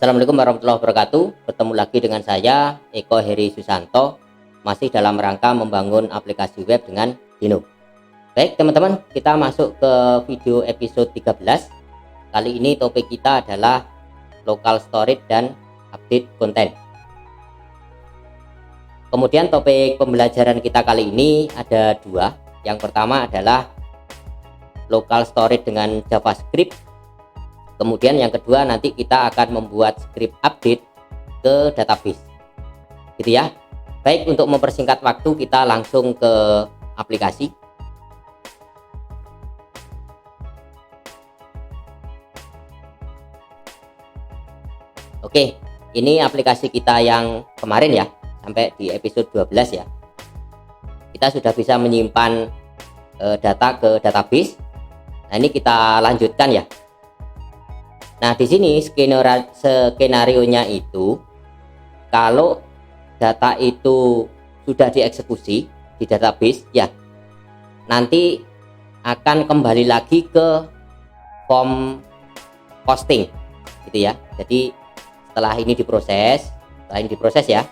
Assalamualaikum warahmatullahi wabarakatuh. Bertemu lagi dengan saya Eko Heri Susanto, masih dalam rangka membangun aplikasi web dengan Dino. Baik teman-teman, kita masuk ke video episode 13. Kali ini topik kita adalah local storage dan update konten. Kemudian topik pembelajaran kita kali ini ada dua. Yang pertama adalah local storage dengan JavaScript. Kemudian yang kedua nanti kita akan membuat script update ke database, gitu ya. Baik, untuk mempersingkat waktu kita langsung ke aplikasi. Oke, ini aplikasi kita yang kemarin ya, sampai di episode 12 ya. Kita sudah bisa menyimpan data ke database. Nah, ini kita lanjutkan ya. Nah, di sini skenario-nya itu kalau data itu sudah dieksekusi di database ya, nanti akan kembali lagi ke form posting gitu ya. Jadi setelah ini diproses, ya,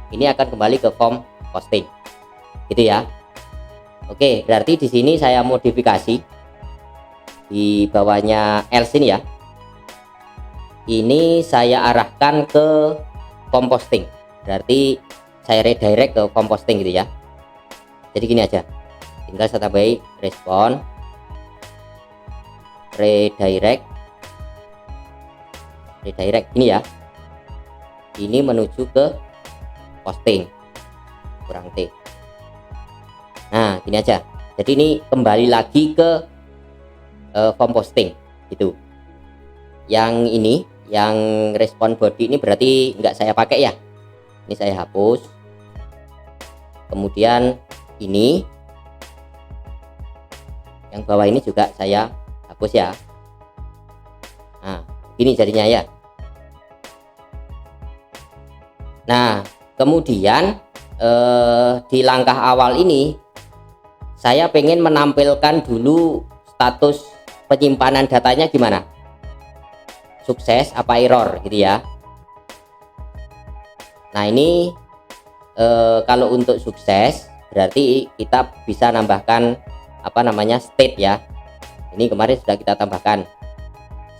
ini akan kembali ke form posting gitu ya. Oke, berarti di sini saya modifikasi di bawahnya else ini ya. Ini saya arahkan ke form posting, berarti saya redirect ke form posting gitu ya. Jadi gini aja, tinggal saya tambahin respon redirect ini ya. Ini menuju ke posting kurang T. Nah, gini aja. Jadi ini kembali lagi ke form posting gitu. Yang ini, yang respon body ini berarti nggak saya pakai ya. Ini saya hapus. Kemudian ini yang bawah ini juga saya hapus ya. Nah, ini jadinya ya. Nah, kemudian di langkah awal ini saya pengen menampilkan dulu status penyimpanan datanya gimana, sukses apa error gitu ya. Nah, ini kalau untuk sukses berarti kita bisa nambahkan apa namanya state ya. Ini kemarin sudah kita tambahkan,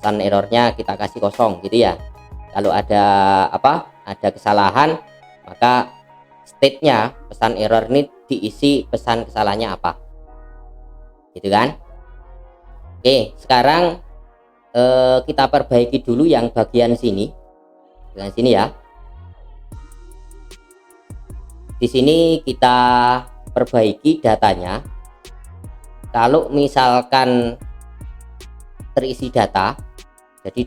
pesan errornya kita kasih kosong gitu ya. Kalau ada ada kesalahan, maka state-nya pesan error ini diisi pesan kesalahannya apa gitu kan. Oke, sekarang kita perbaiki dulu yang bagian sini, ya. Di sini kita perbaiki datanya. Kalau misalkan terisi data, jadi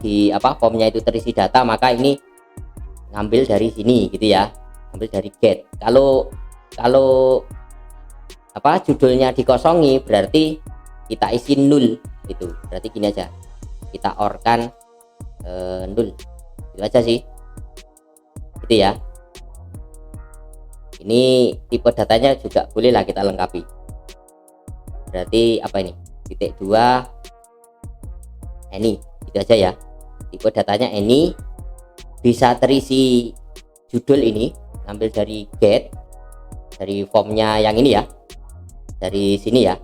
di formnya itu terisi data, maka ini ngambil dari sini gitu ya, ngambil dari get. Kalau judulnya dikosongi berarti kita isi nul gitu. Berarti gini aja, kita orkan nul, itu aja sih gitu ya. Ini tipe datanya juga bolehlah kita lengkapi. Berarti apa ini, titik 2 any, itu aja ya. Tipe datanya any, bisa terisi judul ini, ambil dari get, dari formnya yang ini ya, dari sini ya,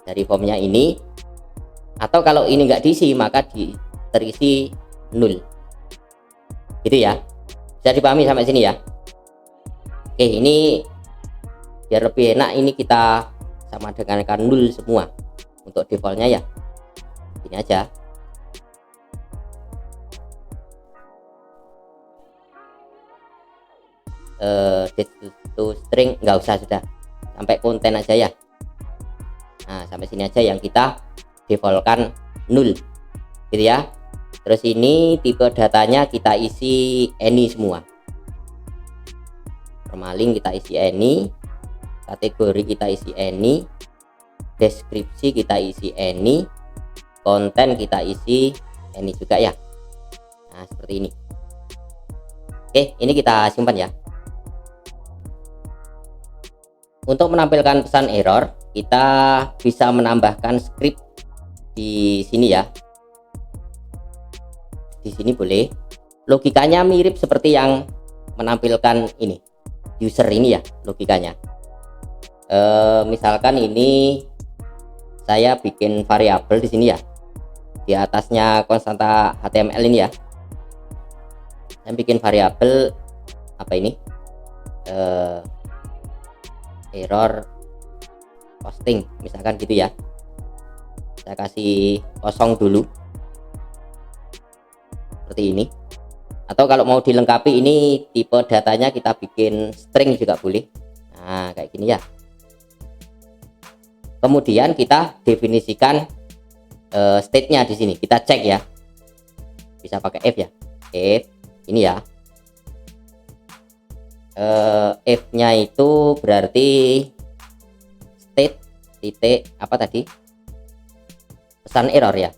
dari formnya ini. Atau kalau ini nggak diisi maka terisi nul gitu ya. Bisa dipahami sampai sini ya. Oke, ini biar lebih enak, ini kita sama dengan nul semua untuk defaultnya ya. Ini aja. To string nggak usah, sudah sampai konten aja ya. Nah, sampai sini aja yang kita defaultkan nul gitu ya. Terus ini tipe datanya kita isi any semua. Permalink kita isi any, kategori kita isi any, deskripsi kita isi any, konten kita isi any juga ya. Nah, seperti ini. Oke, ini kita simpan ya. Untuk menampilkan pesan error, kita bisa menambahkan script di sini ya. Di sini boleh logikanya mirip seperti yang menampilkan ini user ini ya logikanya. Misalkan ini saya bikin variabel di sini ya, di atasnya konstanta HTML ini ya, saya bikin variabel apa ini, error posting misalkan gitu ya, saya kasih kosong dulu seperti ini. Atau kalau mau dilengkapi ini tipe datanya kita bikin string juga boleh. Nah kayak gini ya. Kemudian kita definisikan state-nya di sini. Kita cek ya. Bisa pakai if ya. If ini ya. If-nya itu berarti state titik apa tadi? Pesan error ya.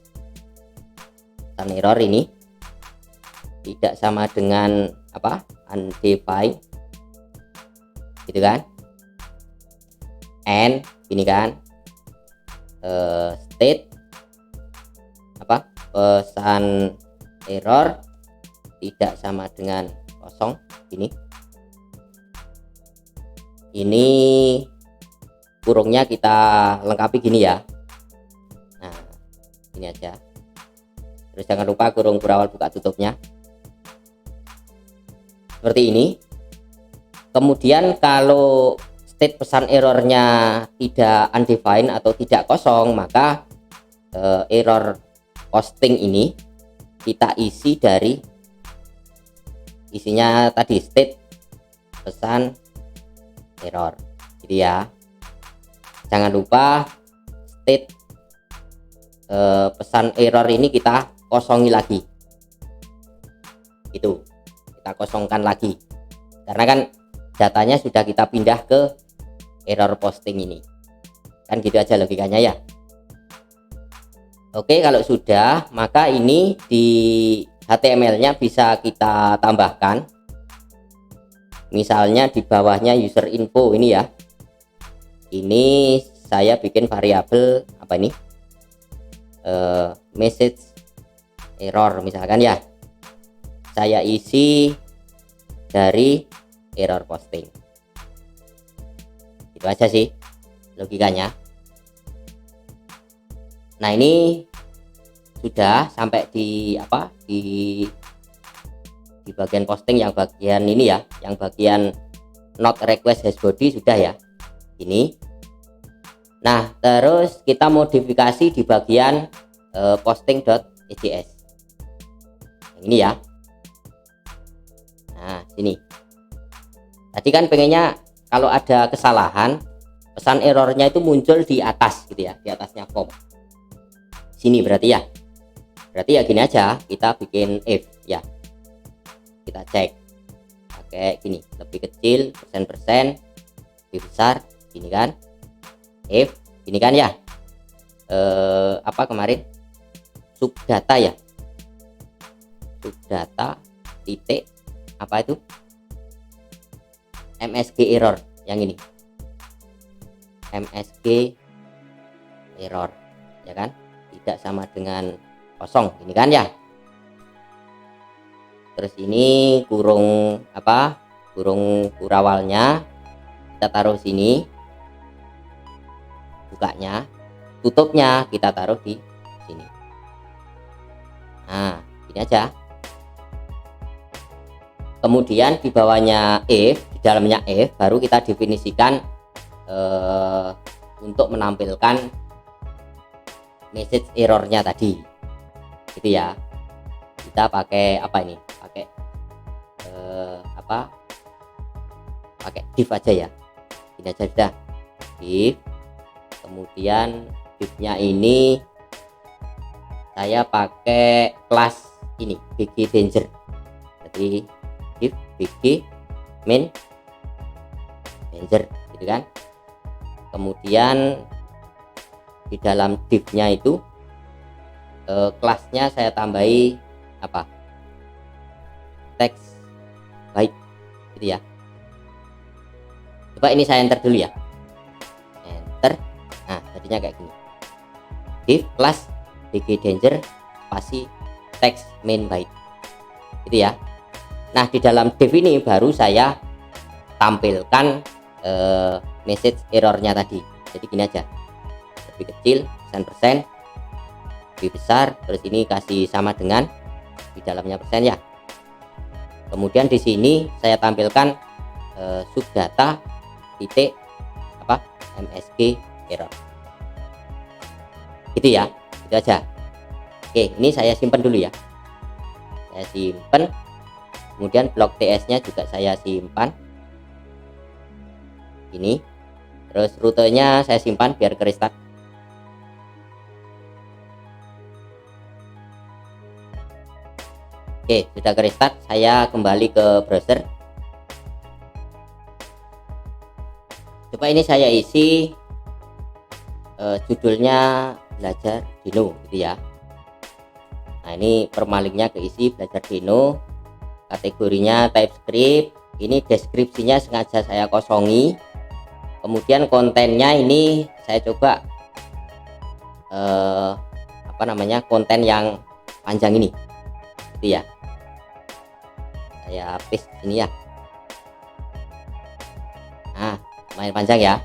Pesan error ini tidak sama dengan apa? Undefined. Gitu kan? And ini kan state apa, pesan error tidak sama dengan kosong. Ini kurungnya kita lengkapi gini ya. Nah ini aja, terus jangan lupa kurung kurawal buka tutupnya seperti ini. Kemudian kalau state pesan errornya tidak undefined atau tidak kosong, maka error posting ini kita isi dari isinya tadi state pesan error gitu ya. Jangan lupa state pesan error ini kita kosongi lagi, itu kita kosongkan lagi karena kan datanya sudah kita pindah ke error posting ini kan, gitu aja logikanya ya. Oke, kalau sudah maka ini di HTML nya bisa kita tambahkan, misalnya di bawahnya user info ini ya, ini saya bikin variabel apa ini, message error misalkan ya, saya isi dari error posting. Itu aja sih logikanya. Nah ini sudah sampai di apa, di bagian posting yang bagian ini ya, yang bagian not request hash body sudah ya ini. Nah terus kita modifikasi di bagian posting.js ini ya. Nah sini tadi kan pengennya kalau ada kesalahan pesan errornya itu muncul di atas gitu ya, di atasnya form sini. Berarti ya gini aja, kita bikin if ya, kita cek pakai gini, lebih kecil persen lebih besar gini kan, if gini kan ya, apa kemarin subdata ya, subdata titik apa itu MSG error, yang ini MSG error ya kan, tidak sama dengan kosong ini kan ya. Terus ini kurung apa, kurung kurawalnya kita taruh sini, bukanya tutupnya kita taruh di sini. Nah ini aja. Kemudian di bawahnya if, di dalamnya if baru kita definisikan untuk menampilkan message errornya tadi gitu ya. Kita pakai apa ini, pakai apa, pakai div aja ya, ini aja sudah div. Kemudian divnya ini saya pakai kelas ini bg danger, jadi div bg main danger gitu kan. Kemudian di dalam divnya itu kelasnya saya tambahi apa, teks baik gitu ya. Coba ini saya enter dulu ya, enter. Nah jadinya kayak gini, div kelas bg danger spasi teks main byte gitu ya. Nah, di dalam div ini baru saya tampilkan message errornya tadi. Jadi gini aja, lebih kecil %, lebih besar, terus ini kasih sama dengan di dalamnya persen ya. Kemudian di sini saya tampilkan subdata titik msg error, gitu ya, itu aja. Oke, ini saya simpan dulu ya, saya simpan. Kemudian blok TS nya juga saya simpan ini, terus rutenya saya simpan biar ke restart. Oke, sudah ke restart, saya kembali ke browser. Coba ini saya isi judulnya belajar Dino gitu ya. Nah, ini permalingnya keisi belajar Dino, kategorinya TypeScript, ini deskripsinya sengaja saya kosongi. Kemudian kontennya ini saya coba konten yang panjang ini gitu ya, saya paste ini ya. Nah, lumayan panjang ya.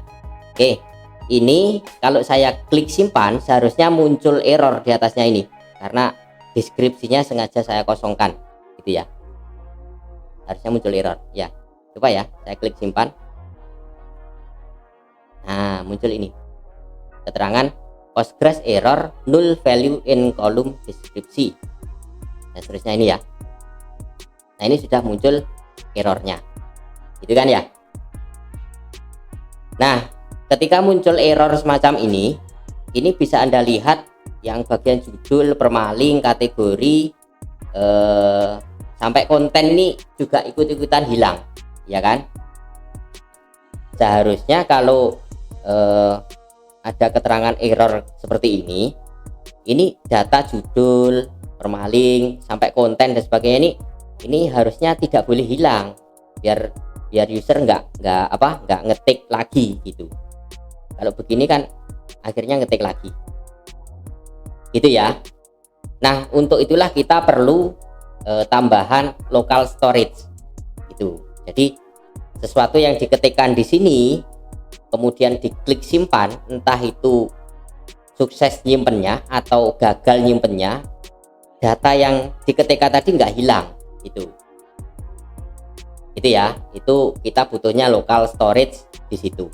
Oke, ini kalau saya klik simpan seharusnya muncul error di atasnya ini karena deskripsinya sengaja saya kosongkan gitu ya, harusnya muncul error ya. Coba ya, saya klik simpan. Nah, muncul ini keterangan Postgres error null value in column deskripsi dan seterusnya ini ya. Nah, ini sudah muncul errornya gitu kan ya. Nah, ketika muncul error semacam ini bisa Anda lihat yang bagian judul, permaling, kategori sampai konten ini juga ikut-ikutan hilang ya kan. Seharusnya kalau ada keterangan error seperti ini data judul, permaling sampai konten dan sebagainya ini harusnya tidak boleh hilang biar user nggak ngetik lagi gitu. Kalau begini kan akhirnya ngetik lagi gitu ya. Nah, untuk itulah kita perlu tambahan local storage gitu. Jadi sesuatu yang diketikkan di sini kemudian diklik simpan, entah itu sukses nyimpennya atau gagal nyimpennya, data yang diketikkan tadi nggak hilang itu ya. Itu kita butuhnya local storage di situ.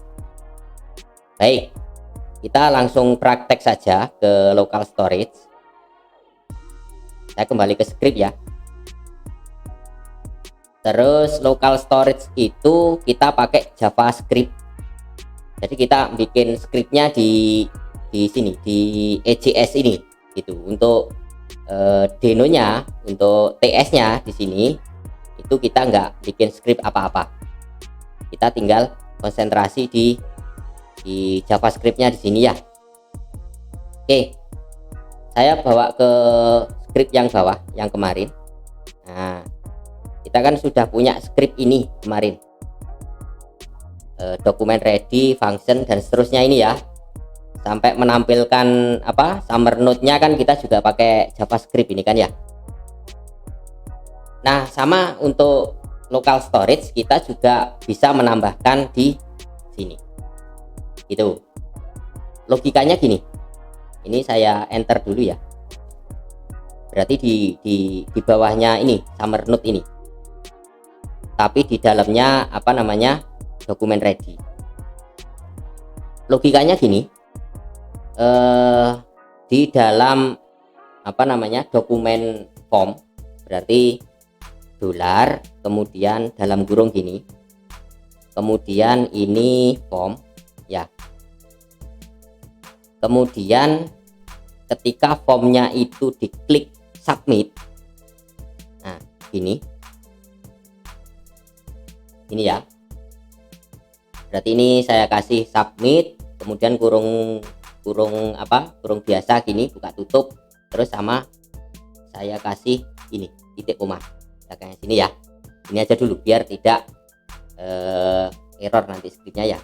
Baik, kita langsung praktek saja ke local storage. Saya kembali ke script ya. Terus local storage itu kita pakai JavaScript. Jadi kita bikin scriptnya di sini di EJS ini gitu. Untuk denonya, untuk TS nya di sini itu kita nggak bikin script apa-apa, kita tinggal konsentrasi di JavaScriptnya di sini ya. Oke, saya bawa ke script yang bawah yang kemarin. Nah, kita kan sudah punya script ini kemarin, dokumen ready, function dan seterusnya ini ya, sampai menampilkan summer node-nya kan kita juga pakai JavaScript ini kan ya. Nah, sama untuk local storage kita juga bisa menambahkan di sini gitu. Logikanya gini, ini saya enter dulu ya, berarti di bawahnya ini summer node ini, tapi di dalamnya dokumen ready. Logikanya gini, di dalam dokumen form berarti dolar, kemudian dalam kurung gini, kemudian ini form ya. Kemudian ketika formnya itu diklik submit, nah ini ya, berarti ini saya kasih submit, kemudian kurung biasa gini, buka tutup, terus sama saya kasih ini titik koma belakangnya sini ya. Ini aja dulu biar tidak error nanti scriptnya ya.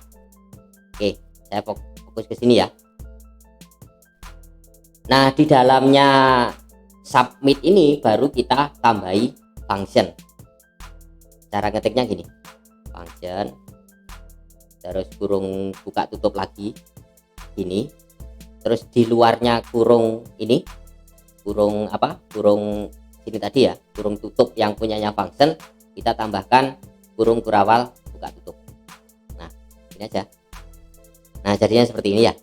Oke, saya fokus ke sini ya. Nah, di dalamnya submit ini baru kita tambahi function. Cara ngetiknya gini, function, terus kurung buka tutup lagi gini, terus di luarnya kurung ini, kurung apa, kurung sini tadi ya, kurung tutup yang punyanya function, kita tambahkan kurung kurawal buka tutup. Nah ini aja. Nah jadinya seperti ini ya.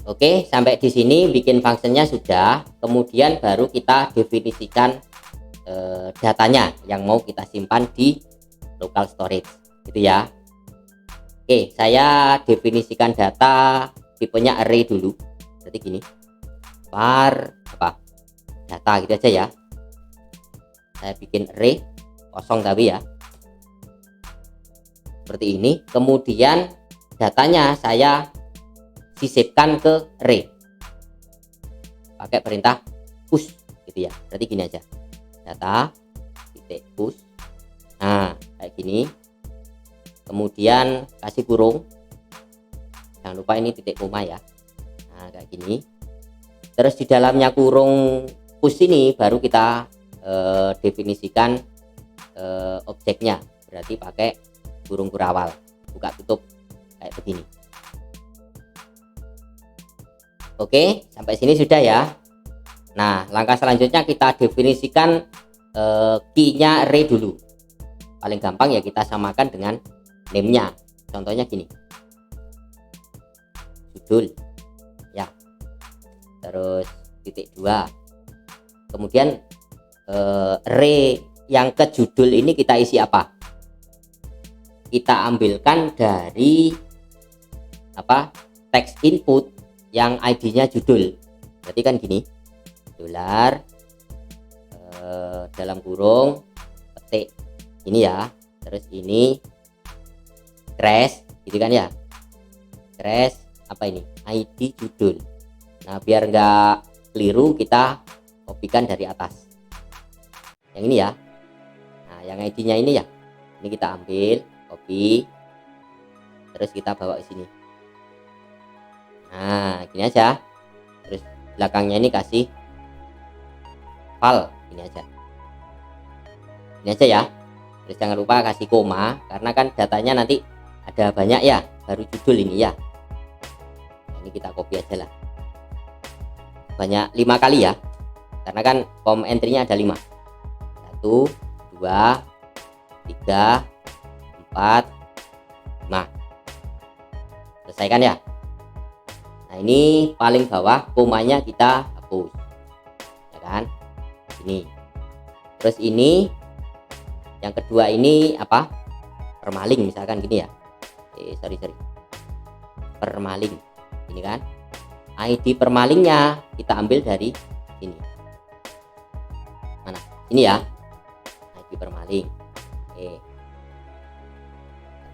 Oke, sampai di sini bikin functionnya sudah. Kemudian baru kita definisikan datanya yang mau kita simpan di local storage, gitu ya. Oke, saya definisikan data tipenya array dulu. Berarti gini, var apa data gitu aja ya. Saya bikin array kosong tapi ya, seperti ini. Kemudian datanya saya sisipkan ke array pakai perintah push gitu ya. Berarti gini aja, data titik push. Nah kayak gini, kemudian kasih kurung, jangan lupa ini titik koma ya. Nah kayak gini, terus di dalamnya kurung push ini baru kita definisikan objeknya. Berarti pakai kurung kurawal buka tutup kayak begini. Oke, sampai sini sudah ya. Nah, langkah selanjutnya kita definisikan key-nya array dulu. Paling gampang ya kita samakan dengan name-nya. Contohnya gini, judul ya, terus titik 2. Kemudian array yang ke judul ini kita isi apa? Kita ambilkan dari apa, text input yang ID-nya judul. Berarti kan gini, dolar dalam kurung petik ini ya, terus ini crash gitu kan ya, crash apa ini, ID judul. Nah biar nggak keliru kita kopikan dari atas yang ini ya. Nah yang ID-nya ini ya, ini kita ambil, copy, terus kita bawa ke sini. Nah gini aja, terus belakangnya ini kasih file, ini aja ya. Terus jangan lupa kasih koma, karena kan datanya nanti ada banyak ya, baru judul ini ya. Nah, ini kita copy aja lah, banyak 5 kali ya, karena kan com entry-nya ada 5, 1 2 3 4 5. Selesaikan ya. Nah ini paling bawah komanya kita hapus ya kan, ini. Terus ini yang kedua ini apa, permaling misalkan gini ya, sorry permaling ini kan, ID permalingnya kita ambil dari sini. Mana ini ya, ID permaling. Oke,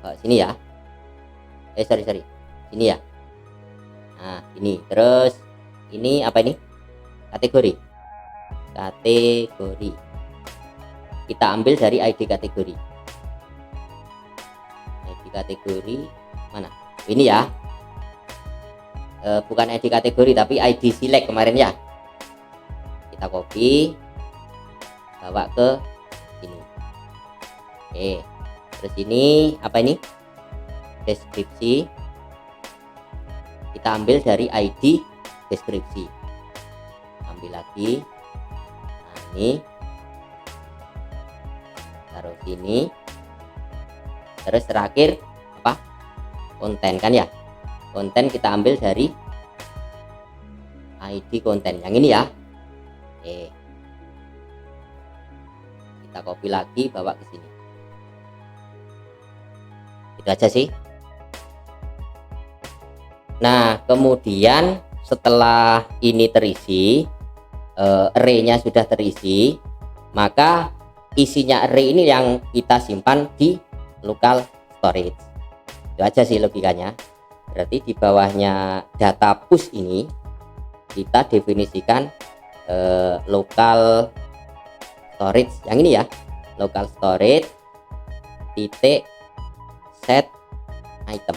bawa sini ya, sorry sini ya. Nah ini, terus ini apa ini, kategori kita ambil dari ID kategori. ID kategori mana ini ya, bukan ID kategori tapi ID select kemarin ya, kita copy bawa ke sini. Oke, terus ini apa ini, deskripsi, kita ambil dari ID deskripsi, ambil lagi. Nah ini taruh sini, terus terakhir apa, konten kan ya, konten kita ambil dari ID konten yang ini ya. Oke, kita copy lagi bawa ke sini. Itu aja sih. Nah kemudian setelah ini terisi, array-nya sudah terisi, maka isinya array ini yang kita simpan di local storage. Itu aja sih logikanya. Berarti di bawahnya data push ini kita definisikan local storage yang ini ya, local storage titik set item.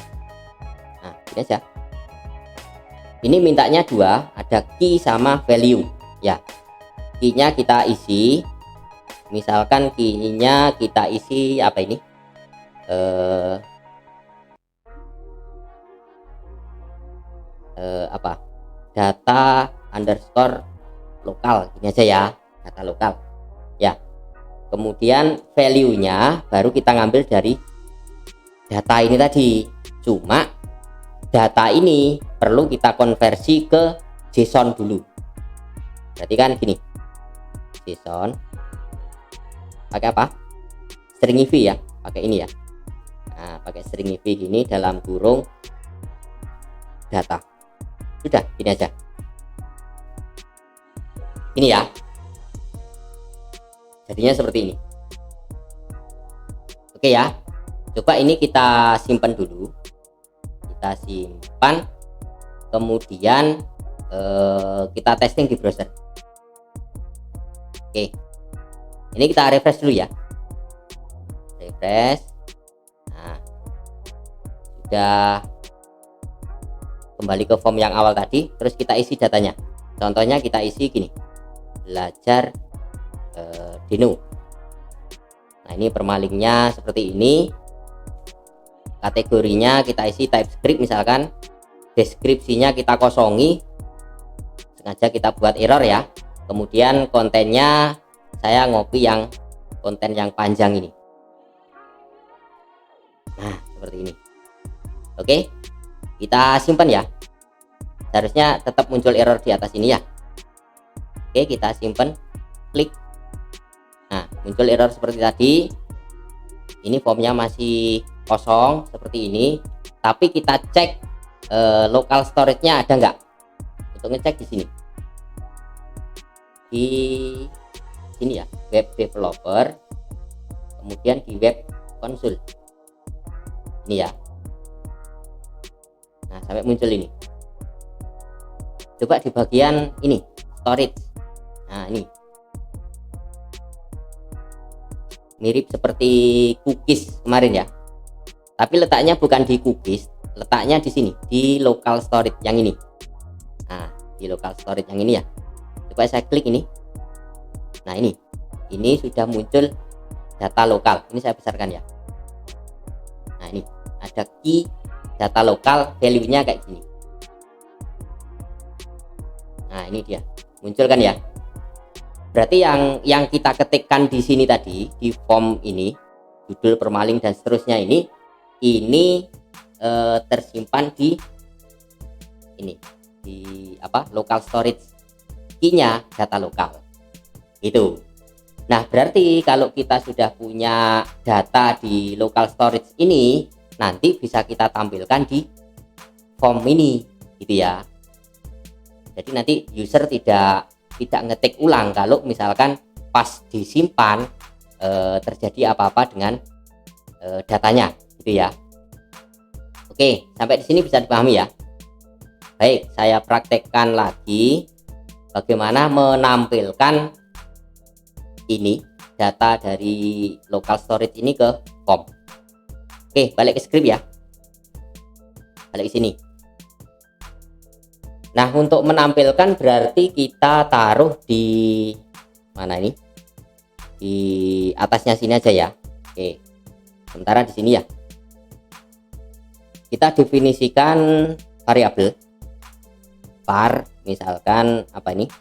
Nah ini aja. Ini mintanya 2, ada key sama value ya. key-nya kita isi. Misalkan key-nya kita isi apa ini, apa, data underscore lokal, ini aja ya, data lokal ya. Kemudian value-nya baru kita ngambil dari data ini tadi. Cuma data ini perlu kita konversi ke JSON dulu. Berarti kan gini, JSON pakai apa, string if ya, pakai ini ya. Nah, pakai string if gini dalam kurung data. Sudah, ini aja. Ini ya. Jadinya seperti ini. Oke ya. Coba ini kita simpan dulu. Kita simpan. Kemudian kita testing di browser. Oke. Ini kita refresh dulu ya. Refresh. Nah, sudah kembali ke form yang awal tadi. Terus kita isi datanya. Contohnya kita isi gini, belajar Deno. Nah, ini permalingnya seperti ini. Kategorinya kita isi TypeScript misalkan. Deskripsinya kita kosongi. Sengaja kita buat error ya. Kemudian kontennya saya ngopi yang konten yang panjang ini. Nah, seperti ini. Oke. Kita simpan ya. Seharusnya tetap muncul error di atas ini ya. Oke, kita simpan. Klik. Nah, muncul error seperti tadi. Ini formnya masih kosong seperti ini, tapi kita cek local storage-nya ada nggak. Untuk ngecek di sini, di sini ya, web developer, kemudian di web console ini ya. Nah, sampai muncul ini. Coba di bagian ini, storage. Nah, ini mirip seperti cookies kemarin ya, tapi letaknya bukan di cookies, letaknya di sini, di local storage yang ini. Nah, di local storage yang ini ya. Coba saya klik ini. Nah, ini sudah muncul data lokal. Ini saya besarkan ya. Nah, ini ada key data lokal, value-nya kayak gini. Nah, ini dia muncul kan ya. Berarti yang kita ketikkan di sini tadi, di form ini, judul, permaling dan seterusnya ini tersimpan di ini, di apa, local storage, key-nya data lokal itu. Nah, berarti kalau kita sudah punya data di local storage ini, nanti bisa kita tampilkan di form ini gitu ya. Jadi nanti user tidak ngetik ulang kalau misalkan pas disimpan terjadi apa-apa dengan datanya gitu ya. Oke, sampai di sini bisa dipahami ya. Baik, saya praktekkan lagi bagaimana menampilkan ini data dari local storage ini ke form. Oke, balik ke script ya. Balik ke sini. Nah, untuk menampilkan berarti kita taruh di mana ini? Di atasnya sini aja ya. Oke. Sementara di sini ya. Kita definisikan variabel var, misalkan apa ini?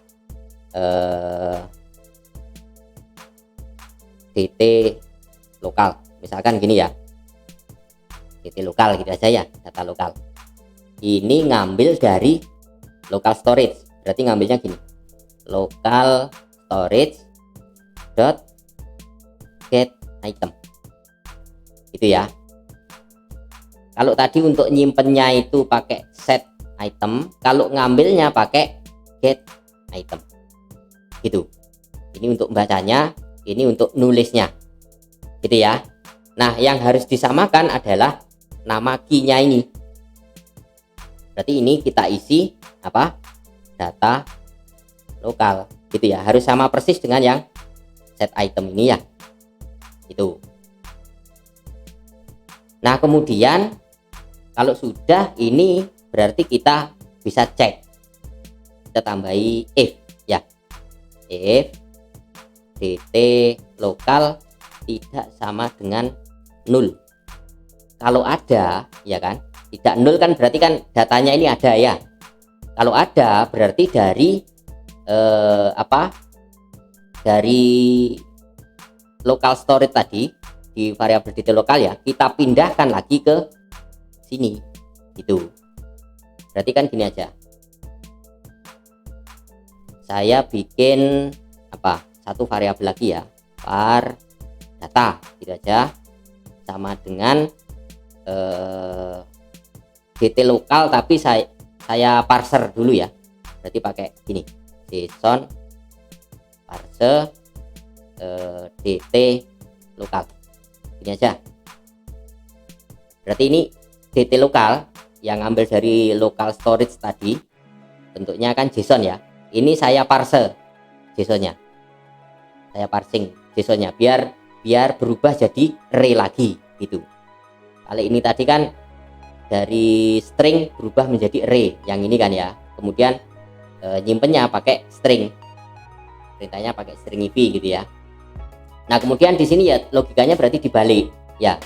dt lokal. Misalkan gini ya. dt lokal gitu aja ya, data lokal. Ini ngambil dari local storage, berarti ngambilnya gini, local storage dot get item gitu ya. Kalau tadi untuk nyimpennya itu pakai set item, kalau ngambilnya pakai get item gitu. Ini untuk bacanya, ini untuk nulisnya gitu ya. Nah, yang harus disamakan adalah nama key-nya ini. Berarti ini kita isi apa, data lokal gitu ya, harus sama persis dengan yang set item ini ya itu. Nah, kemudian kalau sudah ini berarti kita bisa cek, kita tambahi if ya, if dt lokal tidak sama dengan 0. Kalau ada, ya kan, tidak 0 kan berarti kan datanya ini ada ya. Kalau ada berarti dari dari local storage tadi di variabel dt lokal ya, kita pindahkan lagi ke sini gitu. Berarti kan gini aja, saya bikin satu variabel lagi ya, var data gitu aja, sama dengan dt lokal, tapi saya parser dulu ya. Berarti pakai gini, json parse dt lokal, ini aja. Berarti ini dt lokal yang ambil dari local storage tadi, bentuknya kan JSON ya. Ini saya parse JSON-nya, saya parsing JSON-nya biar berubah jadi array lagi gitu. Kalau ini tadi kan dari string berubah menjadi array, yang ini kan ya. Kemudian nyimpennya pakai string, perintahnya pakai string if gitu ya. Nah kemudian di sini ya logikanya berarti dibalik ya,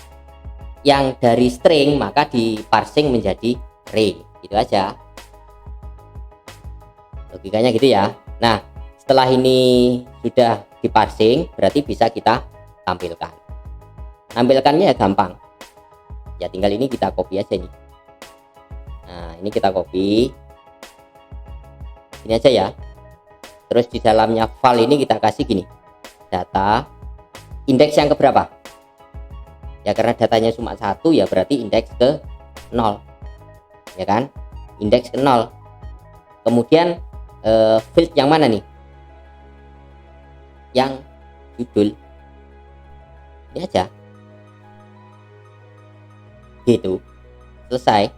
yang dari string maka diparsing menjadi array, gitu aja logikanya gitu ya. Nah setelah ini sudah diparsing berarti bisa kita tampilkannya ya gampang ya, tinggal ini kita copy aja nih. Nah ini kita copy ini aja ya. Terus di dalamnya file ini kita kasih gini, data indeks yang keberapa ya, karena datanya cuma 1 ya berarti indeks ke 0 ya kan, indeks ke 0. Kemudian field yang mana nih, yang judul, ini aja gitu, selesai.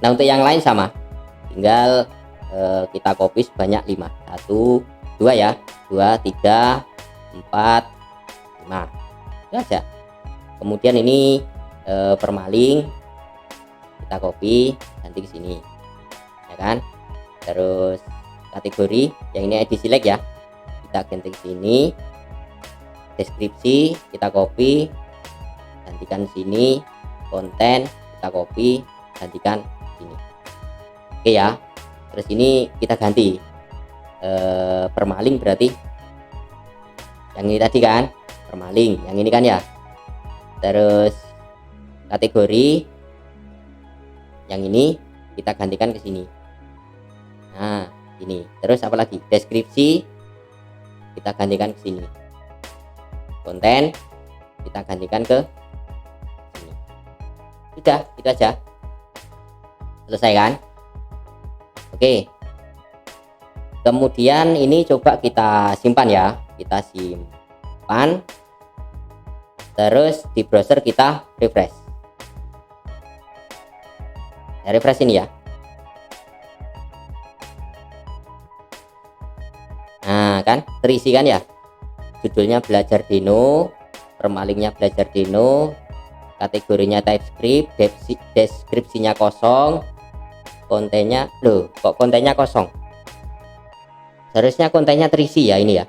Nah untuk yang lain sama, tinggal kita copy sebanyak 5, 1 2 ya, 2 3 4 5, itu aja. Kemudian ini permaling kita copy ganti ke sini ya kan. Terus kategori yang ini ID select ya, kita ganti ke sini. Deskripsi kita copy gantikan sini. Konten kita copy gantikan sini. Oke ya. Terus ini kita ganti permaling, berarti yang ini tadi kan permaling, yang ini kan ya. Terus kategori yang ini kita gantikan ke sini. Nah ini. Terus apa lagi, deskripsi kita gantikan ke sini. Konten kita gantikan ke sini. Sudah, itu aja, selesai kan. Oke, kemudian ini coba kita simpan ya, kita simpan. Terus di browser kita refresh ya, refresh ini ya. Nah kan terisi kan ya, judulnya belajar Deno, permalingnya belajar Deno, kategorinya TypeScript, deskripsinya kosong, kontennya loh kok kontennya kosong, seharusnya kontennya terisi ya ini ya,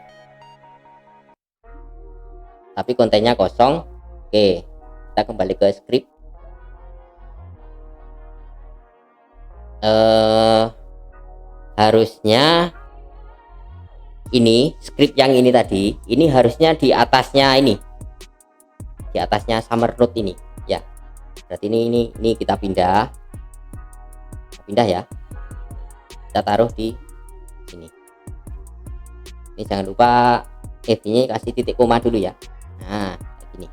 tapi kontennya kosong. Oke, kita kembali ke script. Harusnya ini script yang ini tadi, ini harusnya di atasnya ini, di atasnya summer node ini ya. Berarti ini kita pindah ya, kita taruh di sini. Ini jangan lupa F-nya kasih titik koma dulu ya. Nah ini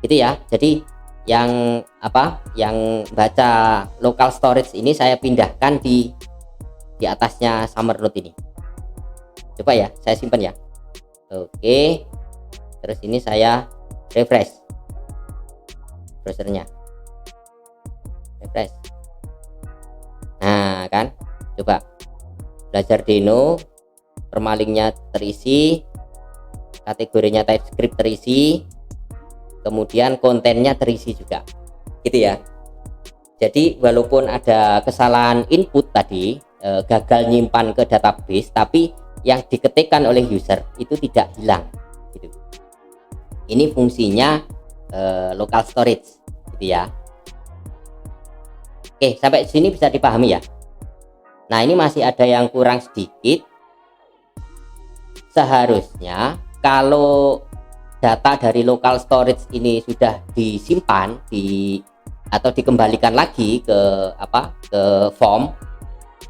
gitu ya. Jadi yang yang baca local storage ini saya pindahkan di atasnya summer node ini. Coba ya, saya simpan ya. Oke, terus ini saya refresh browsernya, refresh. Nah kan, coba belajar Deno, permalingnya terisi, kategorinya TypeScript terisi, kemudian kontennya terisi juga gitu ya. Jadi walaupun ada kesalahan input tadi, gagal nyimpan ke database, tapi yang diketikkan oleh user itu tidak hilang gitu. Ini fungsinya local storage gitu ya. Oke, sampai sini bisa dipahami ya. Nah, ini masih ada yang kurang sedikit. Seharusnya kalau data dari local storage ini sudah disimpan atau dikembalikan lagi ke ke form,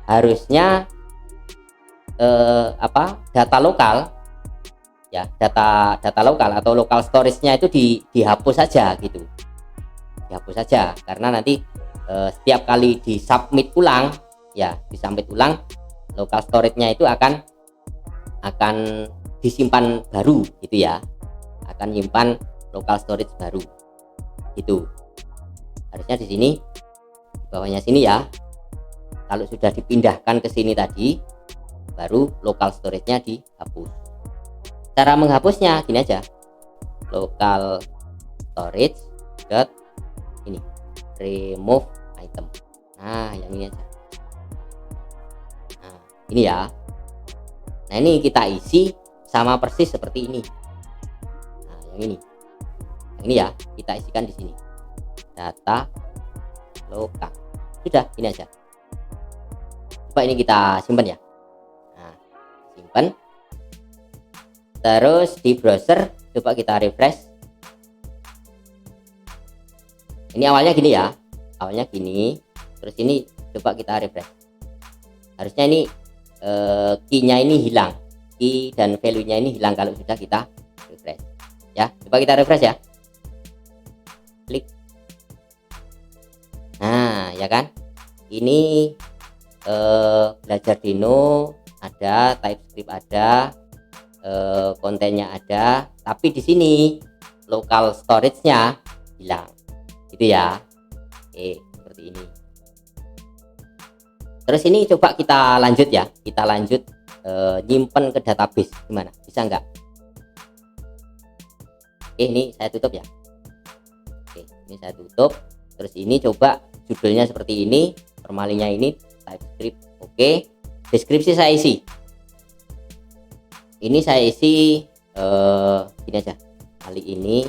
harusnya data lokal ya, data lokal atau local storage-nya itu dihapus saja gitu. Dihapus saja, karena nanti setiap kali disubmit ulang ya, local storage-nya itu akan disimpan baru gitu ya, akan nyimpan local storage baru gitu. Harusnya di sini, di bawahnya sini ya, kalau sudah dipindahkan ke sini tadi baru local storage-nya dihapus. Cara menghapusnya gini aja, local storage dot ini remove item. Nah, yang ini aja. Nah, ini ya. Nah, ini kita isi sama persis seperti ini. Nah, yang ini ya, kita isikan di sini, data lokal. Sudah, ini aja. Coba ini kita simpan ya. Nah, simpan. Terus di browser coba kita refresh. Ini awalnya gini ya, awalnya gini, terus ini coba kita refresh. Harusnya ini key-nya ini hilang, key dan value-nya ini hilang kalau sudah kita refresh ya. Coba kita refresh ya, klik. Nah ya kan, ini belajar Dino ada, TypeScript ada, kontennya ada, tapi di sini local storage-nya hilang gitu ya. Oke, seperti ini. Terus ini coba kita lanjut ya, kita lanjut nyimpen ke database, gimana, bisa nggak? Oke, ini saya tutup ya. Oke, ini saya tutup. Terus ini coba judulnya seperti ini, formalnya ini TypeScript. Oke, deskripsi saya isi. Ini saya isi gini aja. Kali ini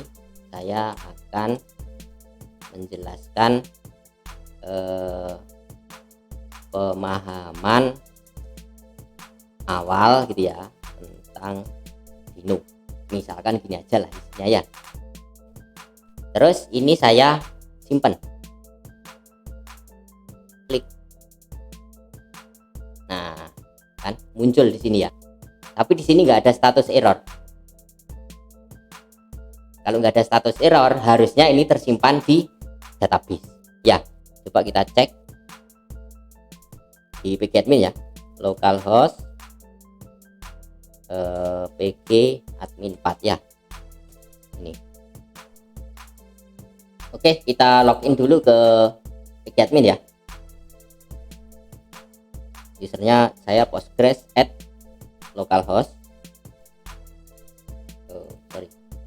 saya akan menjelaskan pemahaman awal gitu ya tentang Dino. Misalkan gini aja lah isinya ya. Terus ini saya simpan. Klik. Nah, kan muncul di sini ya. Tapi di sini nggak ada status error. Kalau nggak ada status error, harusnya ini tersimpan di database. Ya, coba kita cek di pgadmin ya, localhost pg admin 4 ya. Ini. Oke, kita login dulu ke pgadmin ya. Usernya saya Postgres @localhost.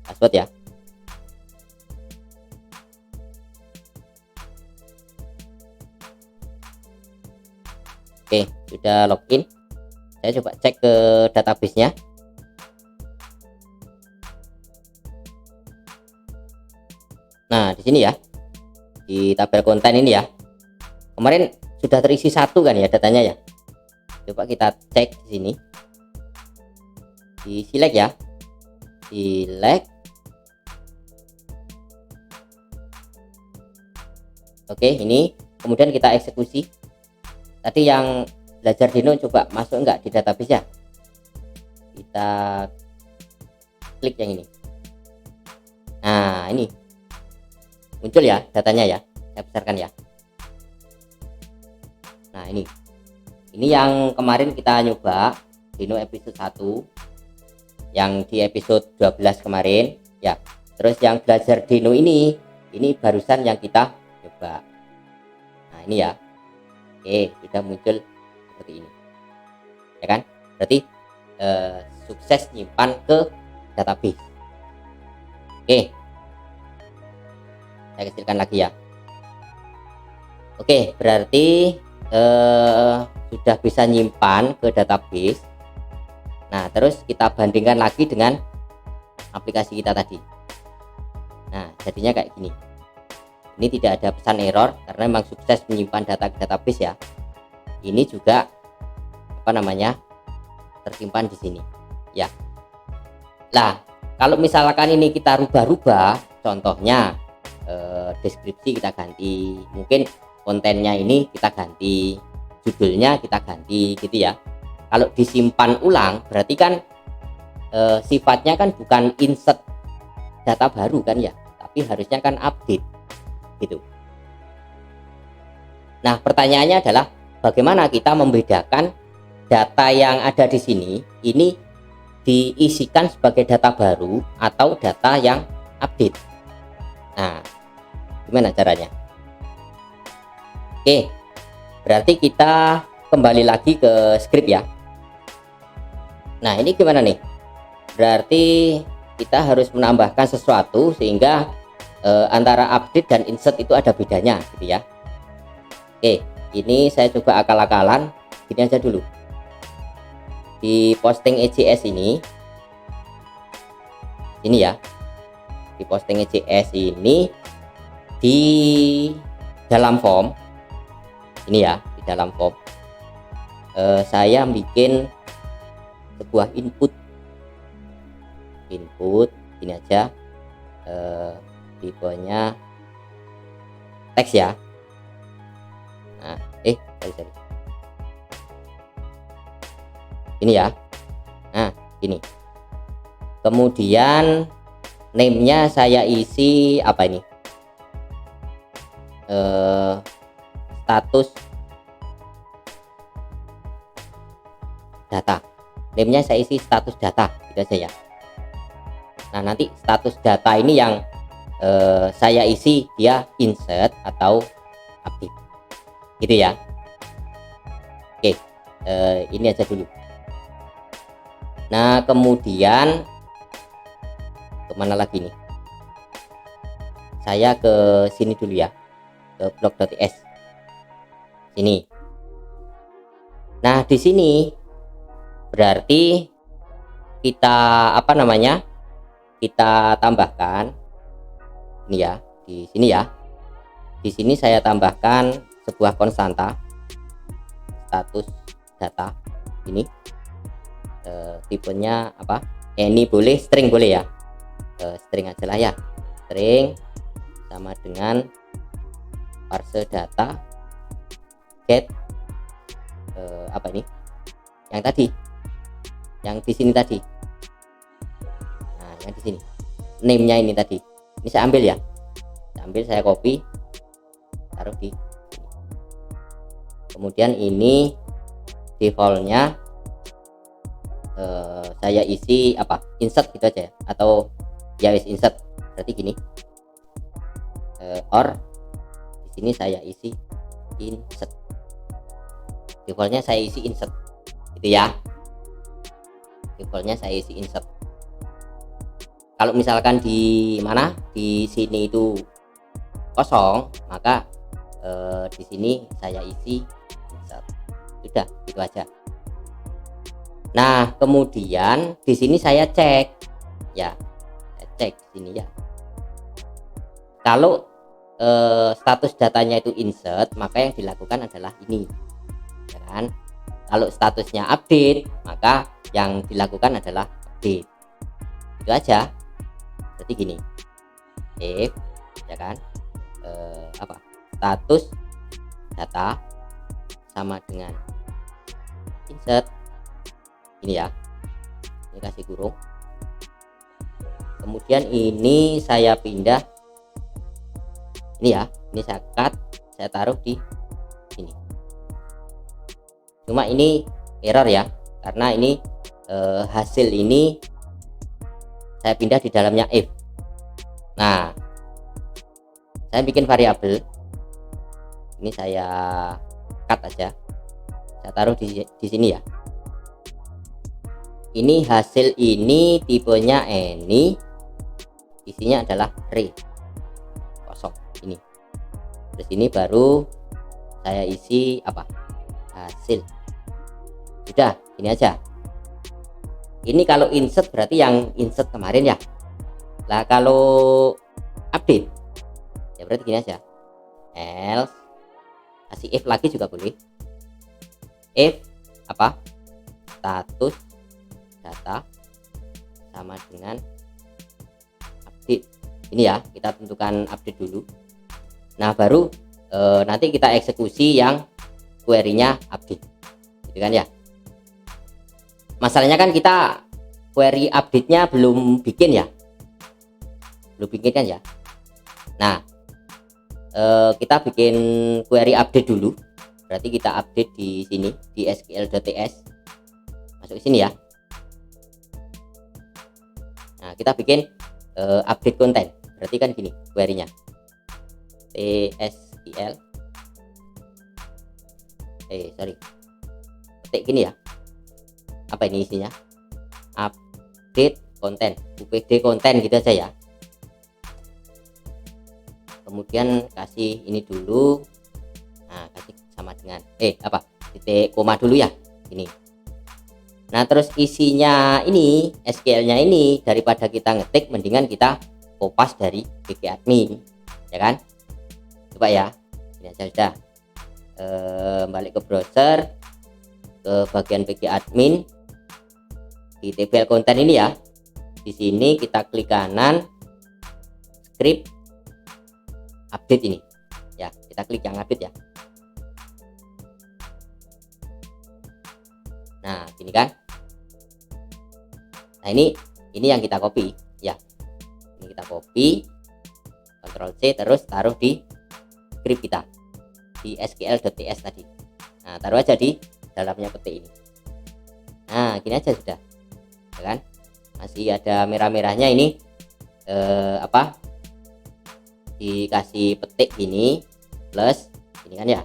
Password ya. Oke, sudah login. Saya coba cek ke database-nya. Nah, di sini ya, di tabel konten ini ya, kemarin sudah terisi satu kan ya datanya ya. Coba kita cek di sini, di select ya, select. Oke, ini kemudian kita eksekusi. Tadi yang belajar Dino coba masuk enggak di database ya. Kita klik yang ini. Nah, ini muncul ya datanya ya, saya besarkan ya. Nah, ini yang kemarin kita nyoba Dino episode 1, yang di episode 12 kemarin ya. Terus yang belajar Dino ini barusan yang kita coba. Nah, ini ya. Oke, kita muncul seperti ini ya kan, berarti sukses nyimpan ke database. Oke, saya kecilkan lagi ya. Oke, berarti sudah bisa nyimpan ke database. Nah, terus kita bandingkan lagi dengan aplikasi kita tadi. Nah, jadinya kayak gini. Ini tidak ada pesan error karena memang sukses menyimpan data ke database ya. Ini juga tersimpan di sini ya. Lah, kalau misalkan ini kita rubah-rubah, contohnya deskripsi kita ganti, mungkin kontennya ini kita ganti, judulnya kita ganti gitu ya. Kalau disimpan ulang berarti kan sifatnya kan bukan insert data baru kan ya, tapi harusnya kan update gitu. Nah, pertanyaannya adalah bagaimana kita membedakan data yang ada di sini ini diisikan sebagai data baru atau data yang update. Nah, gimana caranya? Oke, berarti kita kembali lagi ke script ya. Nah, ini gimana nih? Berarti kita harus menambahkan sesuatu sehingga antara update dan insert itu ada bedanya gitu ya. Oke, ini saya coba akal-akalan, gini aja dulu. Di posting EJS ini ya, di posting EJS ini di dalam form ini ya, di dalam form saya bikin sebuah input ini aja, tipenya teks ya. Nah, sorry. Ini ya. Nah, ini. Kemudian name-nya saya isi apa ini? Status data. Name-nya saya isi status data, gitu aja ya. Nah, nanti status data ini yang saya isi dia insert atau update. Gitu ya. Oke, ini aja dulu. Nah, kemudian kemana lagi nih? Saya ke sini dulu ya, ke blog.ts sini. Nah, di sini berarti kita kita tambahkan ini ya, di sini ya. Di sini saya tambahkan sebuah konstanta status data ini. Tipenya apa? Ini boleh string boleh ya, string aja lah ya, string sama dengan parse data get apa ini yang tadi, yang di sini tadi. Nah, yang di sini name-nya ini tadi, ini saya ambil ya, saya copy taruh di sini. Kemudian ini defaultnya saya isi apa, insert gitu aja ya, atau ya wis insert. Berarti gini, or di sini saya isi insert, defaultnya saya isi insert gitu ya, defaultnya saya isi insert. Kalau misalkan di mana di sini itu kosong, maka di sini saya isi insert. Sudah gitu aja. Nah, kemudian di sini saya cek ya, saya cek sini ya. Kalau status datanya itu insert, maka yang dilakukan adalah ini, ya kan? Kalau statusnya update, maka yang dilakukan adalah update. Itu aja. Berarti gini, if ya kan, status data sama dengan insert. Ini ya, ini kasih kurung, kemudian ini saya pindah ini ya, ini saya cut, saya taruh di sini. Cuma ini error ya, karena ini hasil ini saya pindah di dalamnya if. Nah, saya bikin variabel ini, saya cut aja, saya taruh di sini ya. Ini hasil ini tipenya any, isinya adalah array kosong ini. Terus ini baru saya isi apa, hasil Sudah, ini aja. Ini kalau insert berarti yang insert kemarin ya. Lah kalau update ya berarti gini aja. Else, kasih if lagi juga boleh. If apa? Status data sama dengan update. Ini ya, kita tentukan update dulu. Nah, baru nanti kita eksekusi yang query-nya update. Gitu kan ya. Masalahnya kan kita query update-nya belum bikin ya. Belum bikin kan ya. Nah, kita bikin query update dulu. Berarti kita update di sini di sql.ts. Masuk ke sini ya. Nah, kita bikin update konten. Berarti kan gini query-nya. tsql ketik gini ya. Apa ini isinya? Update konten, upd konten gitu aja ya. Kemudian kasih ini dulu. Nah, kasih sama dengan titik koma dulu ya. Ini. Nah, terus isinya ini, SQL-nya ini daripada kita ngetik mendingan kita kopas dari PG admin. Ya kan? Coba ya. Ini aja sudah. Balik ke browser, ke bagian PG admin. Di table konten ini ya. Di sini kita klik kanan script update ini. Ya, kita klik yang update ya. Nah, gini kan. Nah, ini yang kita copy ya. Ini kita copy, Ctrl C, terus taruh di script kita di sql.ts tadi. Nah, taruh aja di dalamnya peti ini. Nah, gini aja sudah. Ya kan? Masih ada merah-merahnya ini dikasih petik gini plus ini kan ya.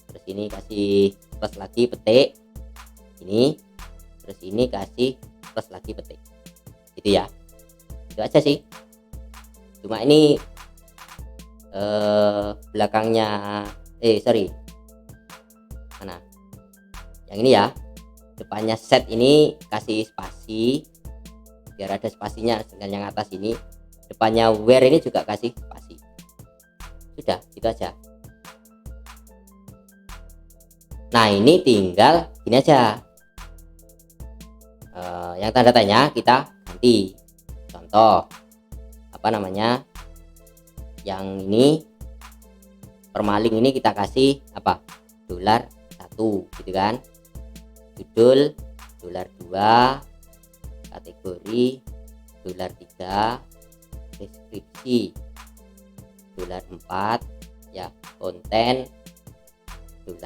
Terus ini kasih plus lagi petik ini, terus ini kasih plus lagi petik. Gitu ya. Itu aja sih. Cuma ini belakangnya mana? Yang ini ya. Depannya set ini kasih spasi biar ada spasinya, dengan yang atas ini depannya where ini juga kasih spasi. Sudah, gitu aja. Nah, ini tinggal gini aja. Yang tanda tanya kita ganti. Contoh apa namanya? Yang ini permaling ini kita kasih apa? $1 gitu kan. Judul $2, kategori $3, deskripsi $4 ya, konten $5.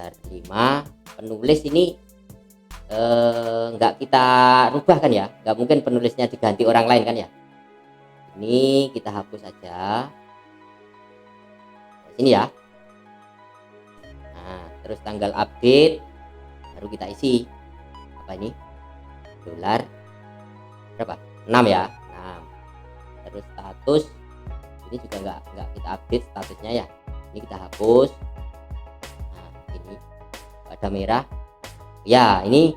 Penulis ini nggak kita rubah kan ya, nggak mungkin penulisnya diganti orang lain kan ya. Ini kita hapus aja sini ya. Nah, terus tanggal update baru kita isi apa ini, $, berapa, 6 ya, 6. Terus status ini juga nggak kita update statusnya ya, ini kita hapus. Nah, ini ada merah ya, ini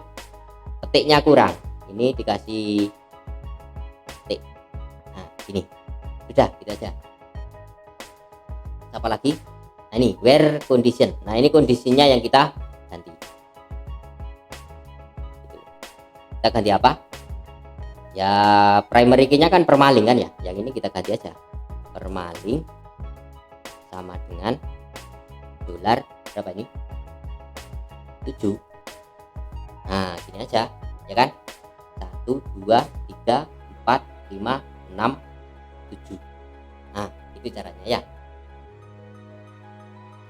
petiknya kurang, ini dikasih petik. Nah, ini sudah, gitu aja. Apa lagi? Nah, ini where condition. Nah, ini kondisinya yang kita ganti. Kita ganti apa ya? Primary key-nya kan permaling kan ya, yang ini kita ganti aja permaling sama dengan $, berapa ini, 7. Nah, gini aja ya kan, 1 2 3 4 5 6 7. Nah, itu caranya ya.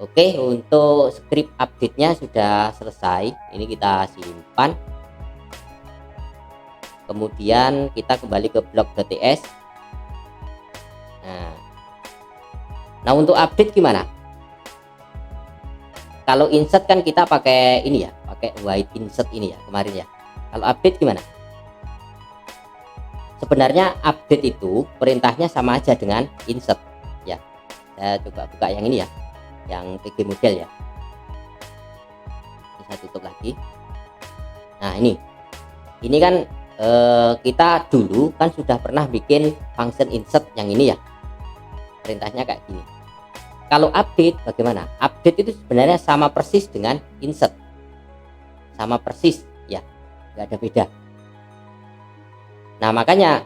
Oke, untuk script update-nya sudah selesai. Ini kita simpan. Kemudian kita kembali ke blog.ts. Nah, untuk update gimana? Kalau insert kan kita pakai ini ya, pakai white insert ini ya kemarin ya. Kalau update gimana? Sebenarnya update itu perintahnya sama aja dengan insert ya. Saya coba buka yang ini ya, yang PG model ya. Ini saya tutup lagi. Nah ini kan kita dulu kan sudah pernah bikin function insert yang ini ya, perintahnya kayak gini. Kalau update bagaimana? Update itu sebenarnya sama persis dengan insert, sama persis ya, nggak ada beda. Nah makanya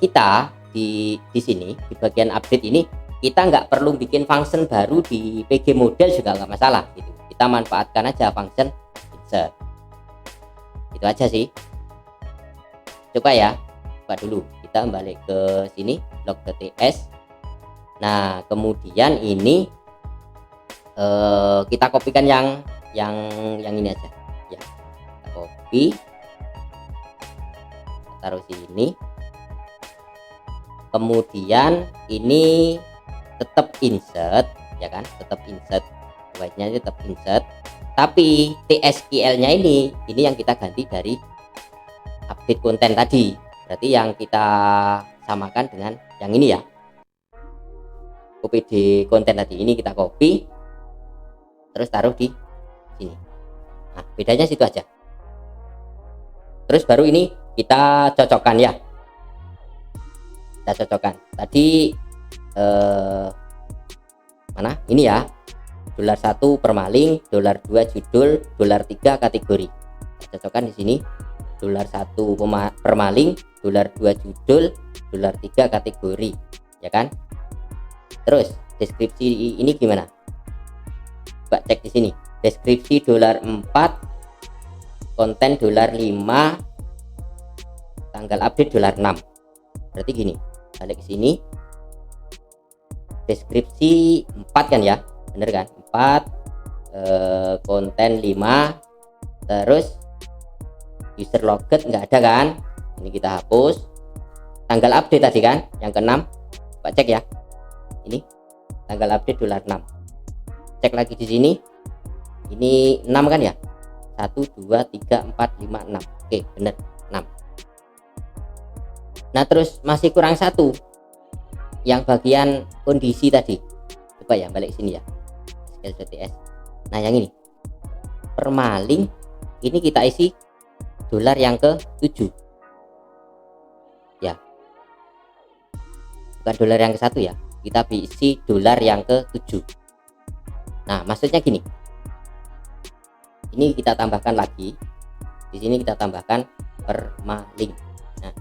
kita di sini di bagian update ini kita nggak perlu bikin function baru di PG model juga nggak masalah gitu. Kita manfaatkan aja function insert, itu aja sih. Coba ya, coba dulu kita balik ke sini log.ts. Nah kemudian ini kita kopikan yang ini aja ya, kita copy, taruh sini. Kemudian ini tetap insert ya kan, tetap insert, white-nya tetap insert, tapi TSQL-nya ini yang kita ganti dari update konten tadi. Berarti yang kita samakan dengan yang ini ya, OPD konten tadi ini kita copy terus taruh di sini. Nah bedanya situ aja. Terus baru ini kita cocokkan ya, kita cocokkan tadi mana ini ya, $1 permaling, $2 judul, $3 kategori. Kita cocokkan di sini, $1 permaling, $2 judul, $3 kategori ya kan. Terus deskripsi ini gimana, coba cek di sini, deskripsi $4, konten $5, tanggal update $6. Berarti gini, balik ke sini, deskripsi 4 kan ya, bener kan, 4 konten 5, terus user logged nggak ada kan, ini kita hapus. Tanggal update tadi kan yang ke-6, coba cek ya, ini tanggal update $6. Cek lagi di sini, ini 6 kan ya, 1 2 3 4 5 6, oke bener 6. Nah terus masih kurang satu yang bagian kondisi tadi, coba ya balik sini ya, scale.ts. Nah yang ini permaling, ini kita isi dolar yang ke-7 ya, bukan dolar yang ke-1 ya, kita isi dolar yang ke-7. Nah maksudnya gini, ini kita tambahkan lagi di sini, kita tambahkan permaling. Nah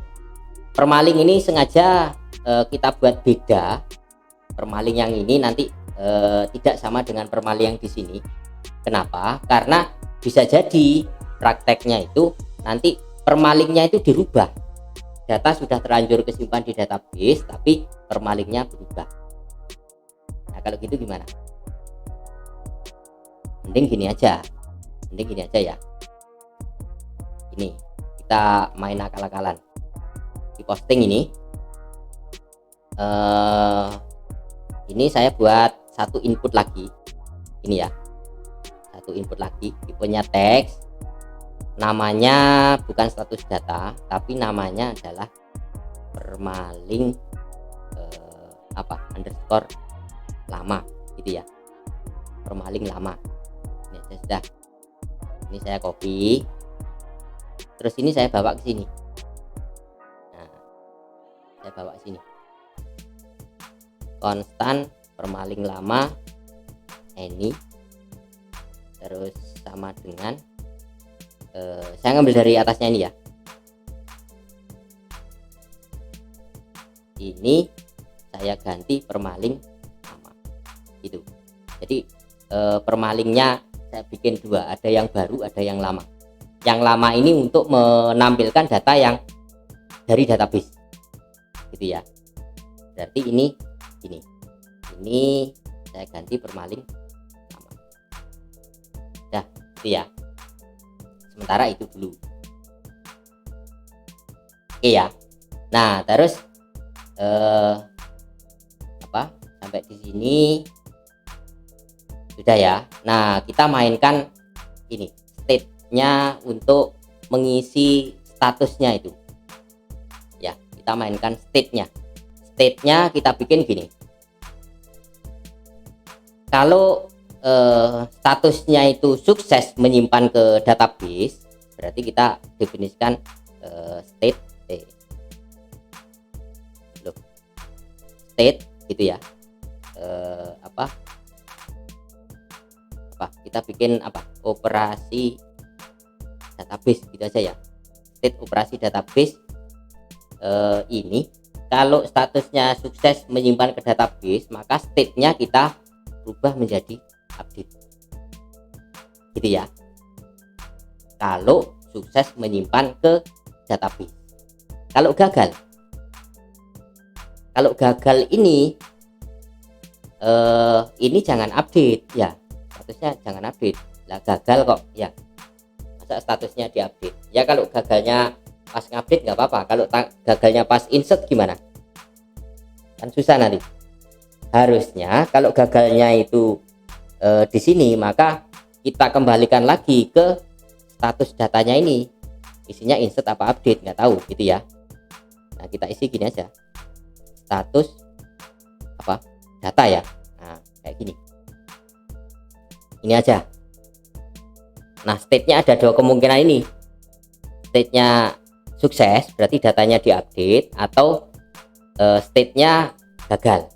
permaling ini sengaja kita buat beda. Permaling yang ini nanti tidak sama dengan permaling yang di sini. Kenapa? Karena bisa jadi prakteknya itu nanti permalingnya itu dirubah, data sudah terlanjur kesimpan di database tapi permalingnya berubah. Nah kalau gitu gimana? Mending gini aja ya, ini kita main akal-akalan di posting ini. Ini saya buat satu input lagi, ini ya, satu input lagi, tipenya teks, namanya bukan status data tapi namanya adalah permaling underscore lama gitu ya, permaling lama. Ini aja sudah, ini saya copy, terus ini saya bawa ke sini. Nah saya bawa ke sini, konstan permaling lama ini, terus sama dengan saya ngambil dari atasnya ini ya, ini saya ganti permaling lama gitu. Jadi permalingnya saya bikin dua, ada yang baru ada yang lama. Yang lama ini untuk menampilkan data yang dari database gitu ya. Berarti ini saya ganti permaling lama. Dah itu ya, sementara itu dulu. Oke ya. Nah terus sampai di sini sudah ya. Nah kita mainkan ini state-nya untuk mengisi statusnya itu ya, kita mainkan state-nya kita bikin gini. Kalau statusnya itu sukses menyimpan ke database, berarti kita definisikan state state gitu ya. Apa kita bikin operasi database gitu aja ya. State operasi database ini kalau statusnya sukses menyimpan ke database, maka state-nya kita rubah menjadi update gitu ya. Kalau sukses menyimpan ke database. Kalau gagal ini jangan update ya, statusnya jangan update lah. Gagal kok ya, masa statusnya diupdate ya. Kalau gagalnya pas ngupdate nggak apa-apa, kalau gagalnya pas insert gimana, kan susah nanti. Harusnya kalau gagalnya itu di sini, maka kita kembalikan lagi ke status datanya ini, isinya insert apa update nggak tahu gitu ya. Nah, kita isi gini aja, status data ya. Nah, kayak gini, ini aja. Nah, state-nya ada dua kemungkinan ini. State-nya sukses berarti datanya diupdate, atau state-nya gagal.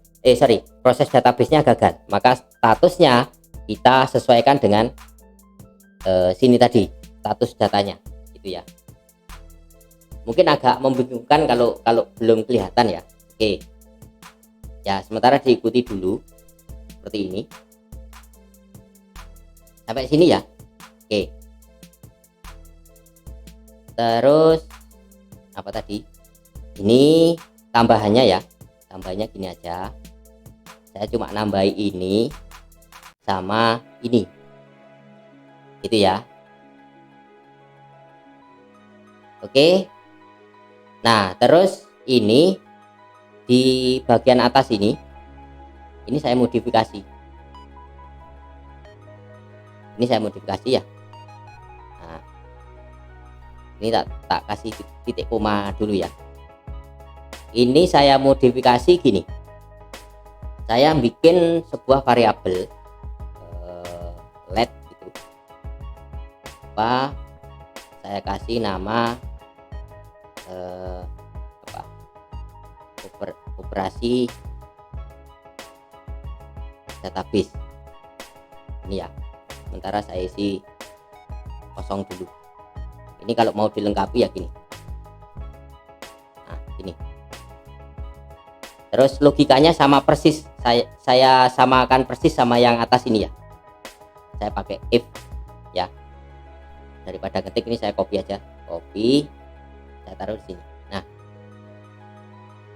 Proses database-nya gagal. Maka statusnya kita sesuaikan dengan sini tadi, status datanya gitu ya. Mungkin agak membingungkan kalau belum kelihatan ya. Oke. Ya, sementara diikuti dulu seperti ini. Sampai sini ya. Oke. Terus apa tadi? Ini tambahannya ya. Tambahannya gini aja. Saya cuma nambahin ini sama ini. Gitu ya. Oke. Nah, terus ini di bagian atas ini saya modifikasi. Ini saya modifikasi ya. Nah, ini tak kasih titik koma dulu ya. Ini saya modifikasi gini. Saya bikin sebuah variabel let gitu. Saya kasih nama operasi database ini ya. Sementara saya isi kosong dulu. Ini kalau mau dilengkapi ya gini. Nah, gini. Terus logikanya sama persis, saya samakan persis sama yang atas ini ya. Saya pakai if ya. Daripada ketik ini saya copy aja. Copy, saya taruh di sini. Nah,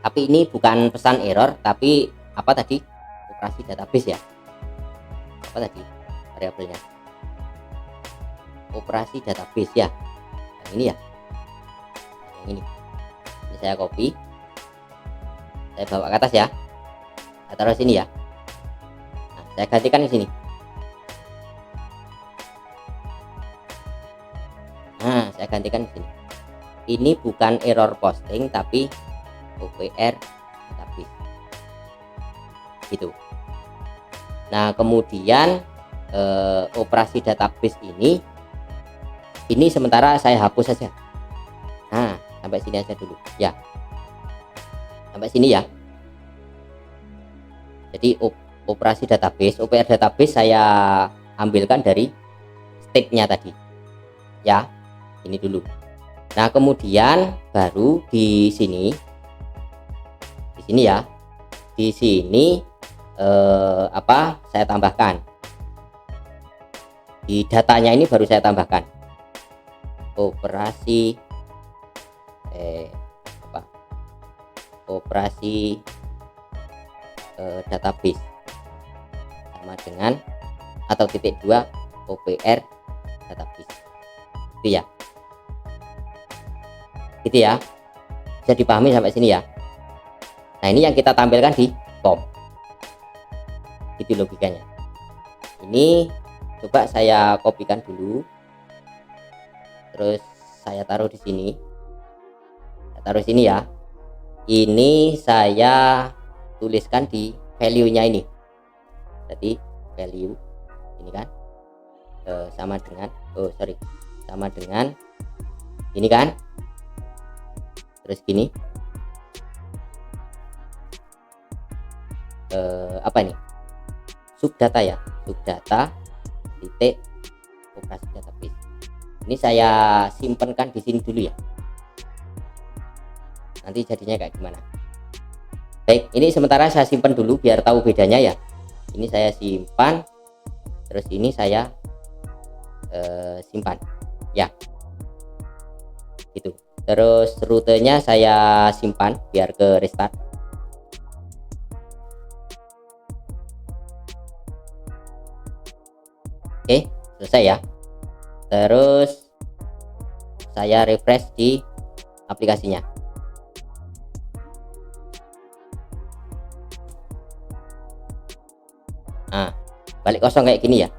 tapi ini bukan pesan error, tapi apa tadi? Operasi database ya. Apa tadi variabelnya? Operasi database ya. Yang ini ya. Yang ini. Ini saya copy. Saya bawa ke atas ya. Saya taruh sini ya. Nah, saya gantikan di sini. Nah, saya gantikan di sini. Ini bukan error posting tapi OPR database. Gitu. Nah, kemudian operasi database ini sementara saya hapus saja. Nah, sampai sini aja dulu ya. Sampai sini ya. Jadi operasi database, OPR database saya ambilkan dari state-nya tadi ya. Ini dulu. Nah, kemudian baru di sini ya. Di sini saya tambahkan di datanya, ini baru saya tambahkan operasi operasi database sama dengan atau titik 2 OPR database itu ya. Gitu ya, bisa dipahami sampai sini ya. Nah, ini yang kita tampilkan di form. Itu logikanya. Ini coba saya kopikan dulu, terus saya taruh di sini. Saya taruh sini ya. Ini saya tuliskan di value-nya ini. Jadi value ini kan sama dengan sama dengan ini kan, terus gini, apa ini, subdata ya, subdata titik operasi database. Ini saya simpenkan di sini dulu ya, nanti jadinya kayak gimana. Baik, ini sementara saya simpan dulu biar tahu bedanya ya. Ini saya simpan, terus ini saya simpan ya, gitu. Terus rutenya saya simpan biar ke restart. Oke, selesai ya. Terus saya refresh di aplikasinya. Nah, balik kosong kayak gini ya,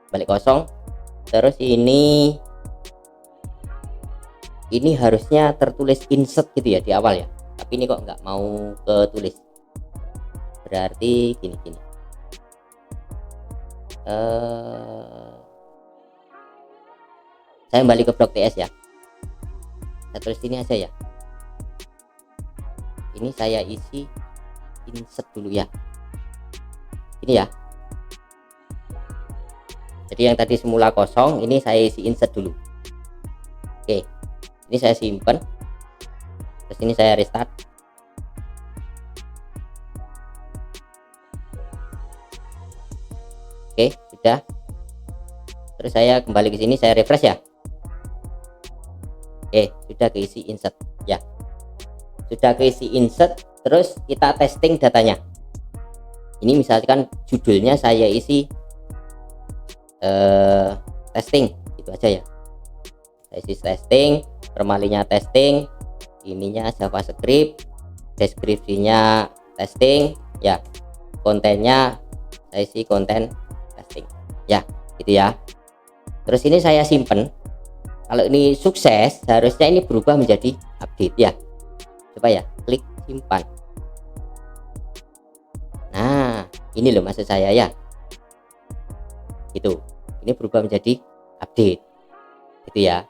balik kosong. Terus ini harusnya tertulis insert gitu ya di awal ya, tapi ini kok nggak mau ketulis, berarti gini saya kembali ke blok TS ya, saya tulis ini aja ya, ini saya isi insert dulu ya, ini ya. Jadi yang tadi semula kosong ini saya isi insert dulu. Oke, ini saya simpan, terus ini saya restart. Oke, sudah. Terus saya kembali ke sini, saya refresh ya. Oke, sudah keisi insert ya, sudah keisi insert. Terus kita testing datanya. Ini misalkan judulnya saya isi testing, itu aja ya, saya isi testing, permalinya testing, ininya JavaScript, deskripsinya testing ya, kontennya saya isi konten testing ya, gitu ya. Terus ini saya simpen. Kalau ini sukses, harusnya ini berubah menjadi update ya. Coba ya, klik simpan. Nah, ini loh maksud saya ya, gitu. Ini berubah menjadi update, gitu ya.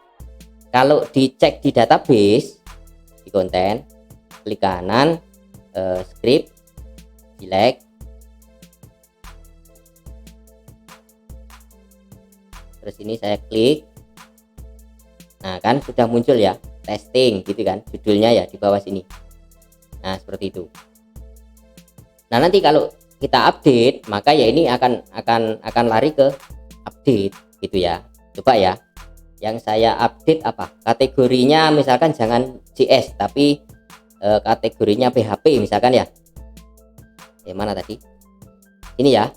Kalau dicek di database, di konten, klik kanan, script, select, terus ini saya klik. Nah kan sudah muncul ya, testing gitu kan, judulnya ya di bawah sini. Nah seperti itu. Nah nanti kalau kita update, maka ya ini akan lari ke update gitu ya. Coba ya, yang saya update apa, kategorinya misalkan jangan JS tapi kategorinya PHP misalkan ya. Mana tadi, ini ya,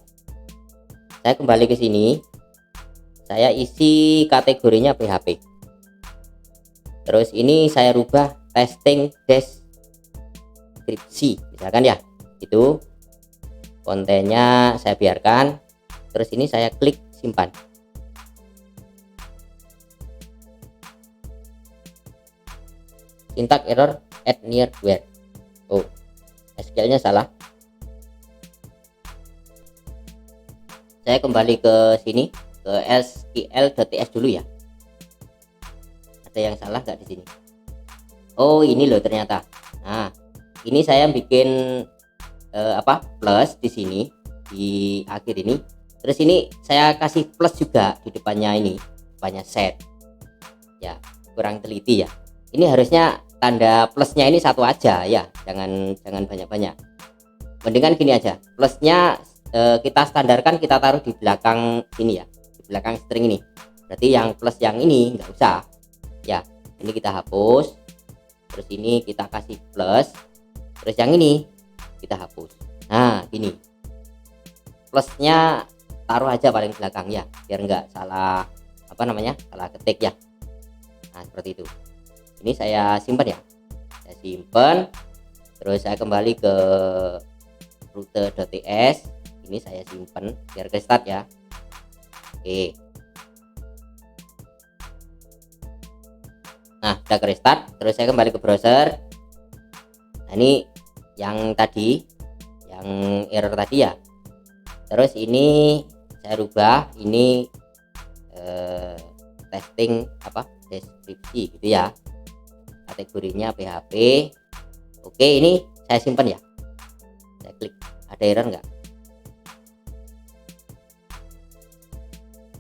saya kembali ke sini, saya isi kategorinya PHP, terus ini saya rubah testing deskripsi misalkan ya, itu kontennya saya biarkan. Terus ini saya klik simpan. Syntax error add near where, oh SQL nya salah. Saya kembali ke sini, ke sql.ts dulu ya, ada yang salah nggak di sini? Oh ini loh ternyata. Nah ini saya bikin plus di sini di akhir ini, terus ini saya kasih plus juga di depannya, ini depannya set ya, kurang teliti ya. Ini harusnya tanda plusnya ini satu aja ya, jangan banyak-banyak. Mendingan gini aja, plusnya kita standarkan, kita taruh di belakang ini ya, di belakang string ini. Berarti yang plus yang ini nggak usah ya, ini kita hapus. Terus ini kita kasih plus, terus yang ini kita hapus. Nah ini plusnya taruh aja paling belakang ya, biar nggak salah salah ketik ya. Nah seperti itu. Ini saya simpan ya, saya simpan. Terus saya kembali ke rute.ts, ini saya simpan biar ke start ya. Oke, nah udah ke restart. Terus saya kembali ke browser. Nah ini yang tadi, yang error tadi ya. Terus ini saya rubah, ini testing deskripsi gitu ya, kategorinya PHP. Oke, ini saya simpan ya, saya klik. Ada error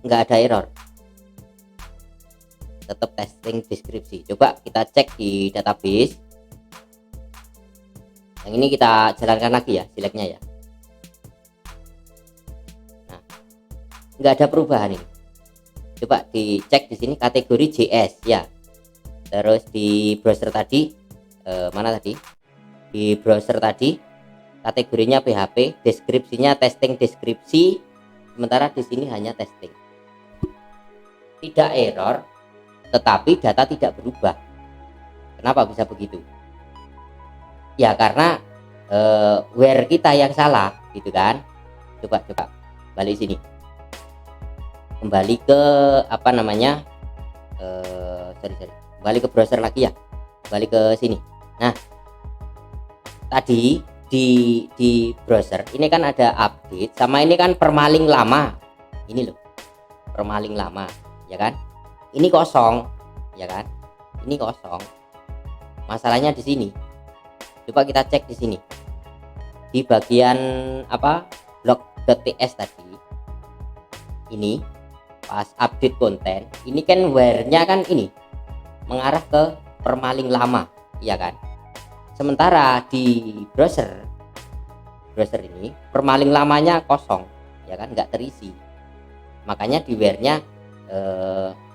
nggak ada error, tetap testing deskripsi. Coba kita cek di database. Yang ini kita jalankan lagi ya, selectnya ya. Nah, nggak ada perubahan ini. Coba dicek di sini kategori JS ya. Terus di browser tadi mana tadi? Di browser tadi kategorinya PHP, deskripsinya testing deskripsi, sementara di sini hanya testing. Tidak error, tetapi data tidak berubah. Kenapa bisa begitu? Ya karena where kita yang salah gitu kan. Coba balik sini, kembali ke kembali ke browser lagi ya, kembali ke sini. Nah, tadi di browser ini kan ada update, sama ini kan permaling lama. Ini loh, permaling lama ya kan, ini kosong ya kan, ini kosong. Masalahnya di sini. Coba kita cek di sini, di bagian blog.ts tadi ini pas update konten, ini kan where-nya kan ini mengarah ke permaling lama ya kan. Sementara di browser ini permaling lamanya kosong ya kan, nggak terisi. Makanya di where-nya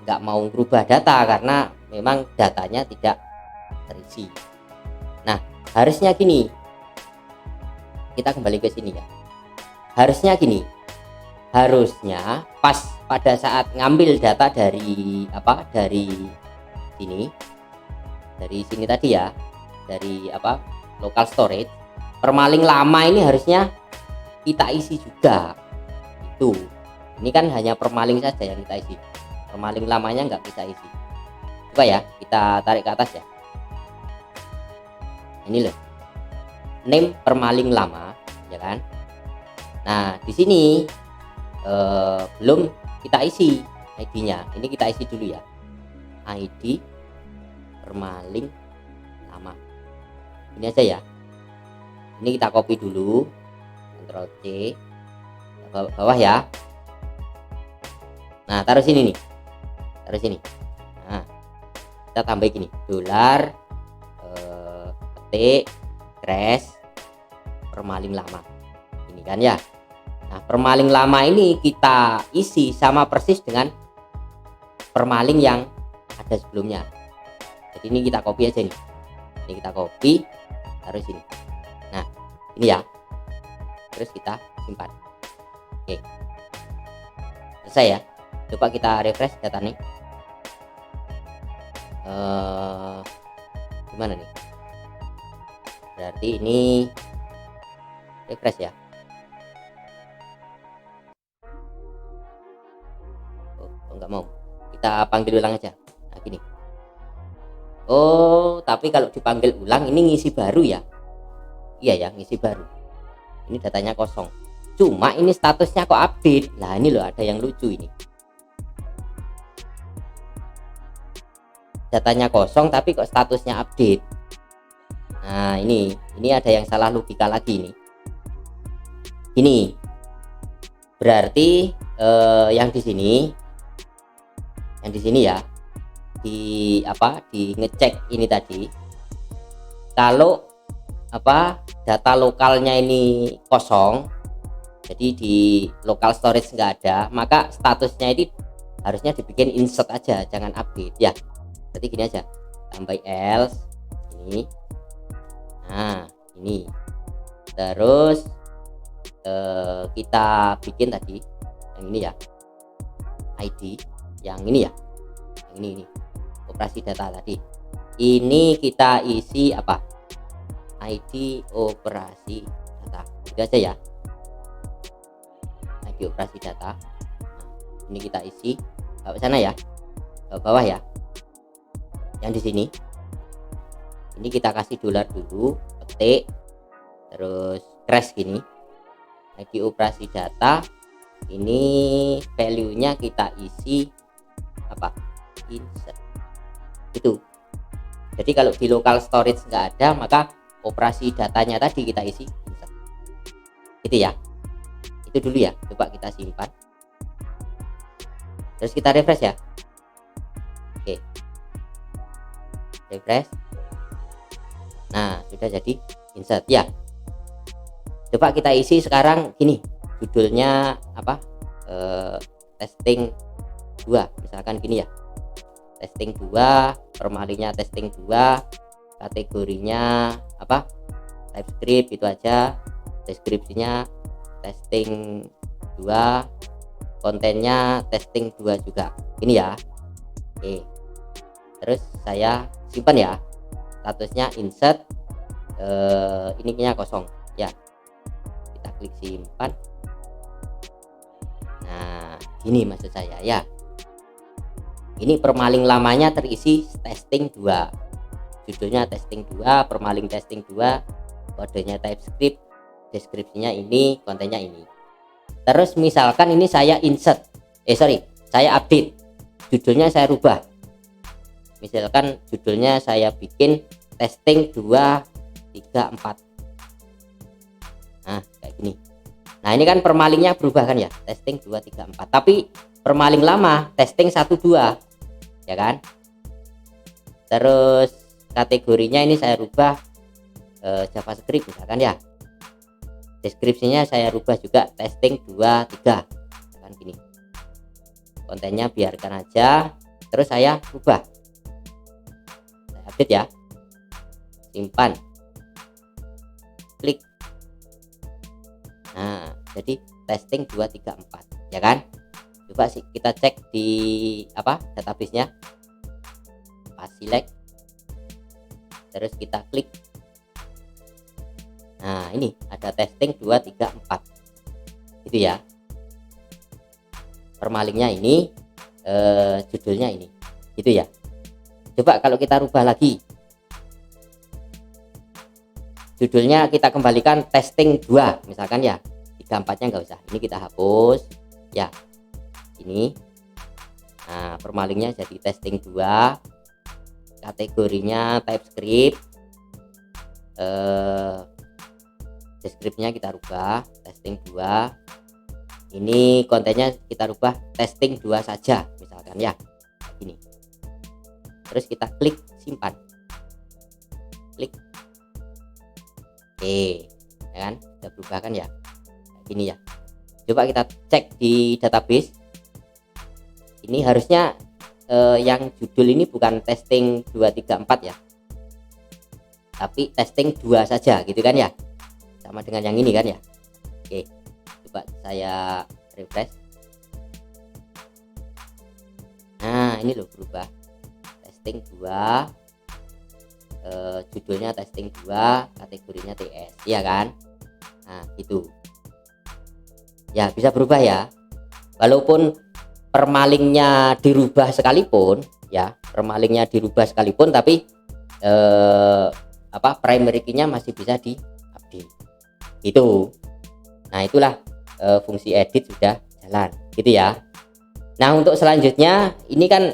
nggak mau berubah data karena memang datanya tidak terisi. Nah, harusnya gini, kita kembali ke sini ya, harusnya gini, harusnya pas pada saat ngambil data dari sini tadi ya, dari local storage, permaling lama ini harusnya kita isi juga. Itu ini kan hanya permaling saja yang kita isi, permaling lamanya nggak kita isi. Coba ya, kita tarik ke atas ya, ini loh, name permaling lama ya kan. Nah di sini belum kita isi ID-nya, ini kita isi dulu ya, ID permaling lama ini aja ya. Ini kita copy dulu, Ctrl C, bawah ya. Nah taruh sini nih, taruh sini. Nah kita tambah gini, dolar ketik crash permaling lama ini kan ya. Nah permaling lama ini kita isi sama persis dengan permaling yang ada sebelumnya. Jadi ini kita copy aja nih, ini kita copy taruh sini. Nah ini ya, terus kita simpan. Oke, selesai ya. Coba kita refresh data nih, gimana nih, berarti ini refresh ya. Oh nggak mau, kita panggil ulang aja. Nah gini, oh tapi kalau dipanggil ulang ini ngisi baru ya. Iya ya, ngisi baru. Ini datanya kosong, cuma ini statusnya kok update. Nah ini loh, ada yang lucu ini, datanya kosong tapi kok statusnya update. Nah ini ada yang salah logika lagi nih. Ini berarti yang di sini ya, di ngecek ini tadi, kalau data lokalnya ini kosong, jadi di local storage nggak ada, maka statusnya ini harusnya dibikin insert aja, jangan update ya. Berarti gini aja, tambah else ini. Nah ini terus kita bikin tadi yang ini ya, ID yang ini ya, yang ini operasi data tadi, ini kita isi ID operasi data, itu aja ya, ID operasi data. Nah, ini kita isi ke sana ya, ke bawah ya. Yang di sini ini kita kasih dolar dulu, ketik terus crash gini, ID operasi data. Ini value nya kita isi insert. Itu. Jadi kalau di local storage nggak ada, maka operasi datanya tadi kita isi insert. Itu ya. Itu dulu ya. Coba kita simpan. Terus kita refresh ya. Oke. Refresh. Nah, sudah jadi insert ya. Coba kita isi sekarang gini. Judulnya apa? Testing 2. Misalkan gini ya. Testing 2, permalingnya testing 2, kategorinya apa? TypeScript, itu aja. Deskripsinya testing 2, kontennya testing 2 juga. Ini ya. Oke. Terus saya simpan ya. Statusnya insert. Ininya kosong ya. Kita klik simpan. Nah, gini maksud saya ya. Ini permaling lamanya terisi testing 2. Judulnya testing 2, permaling testing 2, kodenya TypeScript, deskripsinya ini, kontennya ini. Terus misalkan ini saya insert. Saya update. Judulnya saya rubah. Misalkan judulnya saya bikin testing 2, 3, 4. Nah, kayak gini. Nah, ini kan permalingnya berubah kan ya, testing 2, 3, 4. Tapi permaling lama testing 1, 2. Ya kan? Terus kategorinya ini saya rubah JavaScript misalkan ya. Deskripsinya saya rubah juga testing 2, 3. Misalkan gini. Kontennya biarkan aja. Terus saya rubah. Saya update ya. Simpan. Klik. Nah, jadi testing 2, 3, 4. Ya kan? Coba sih kita cek di apa database-nya. Pas select, terus kita klik. Nah, ini ada testing 2, 3, 4. Gitu ya. Permalingnya ini, judulnya ini. Gitu ya. Coba kalau kita rubah lagi. Judulnya kita kembalikan testing 2 misalkan ya. 3, 4-nya nggak usah. Ini kita hapus ya. Ini. Nah, permalingnya jadi testing 2, kategorinya TypeScript, deskripsinya kita rubah testing 2, ini kontennya kita rubah testing 2 saja misalkan ya, ini. Terus kita klik simpan, klik. Oke, ya kan udah berubah kan ya, kayak gini ya. Coba kita cek di database. Ini harusnya yang judul ini bukan testing 2, 3, 4 ya, tapi testing 2 saja gitu kan ya, sama dengan yang ini kan ya. Oke, coba saya refresh. Nah, ini loh berubah, testing 2, judulnya testing 2, kategorinya TS ya kan. Nah gitu ya, bisa berubah ya, walaupun permalingnya dirubah sekalipun ya, permalingnya dirubah sekalipun, tapi primary key-nya masih bisa di update itu. Nah, itulah fungsi edit sudah jalan gitu ya. Nah, untuk selanjutnya ini kan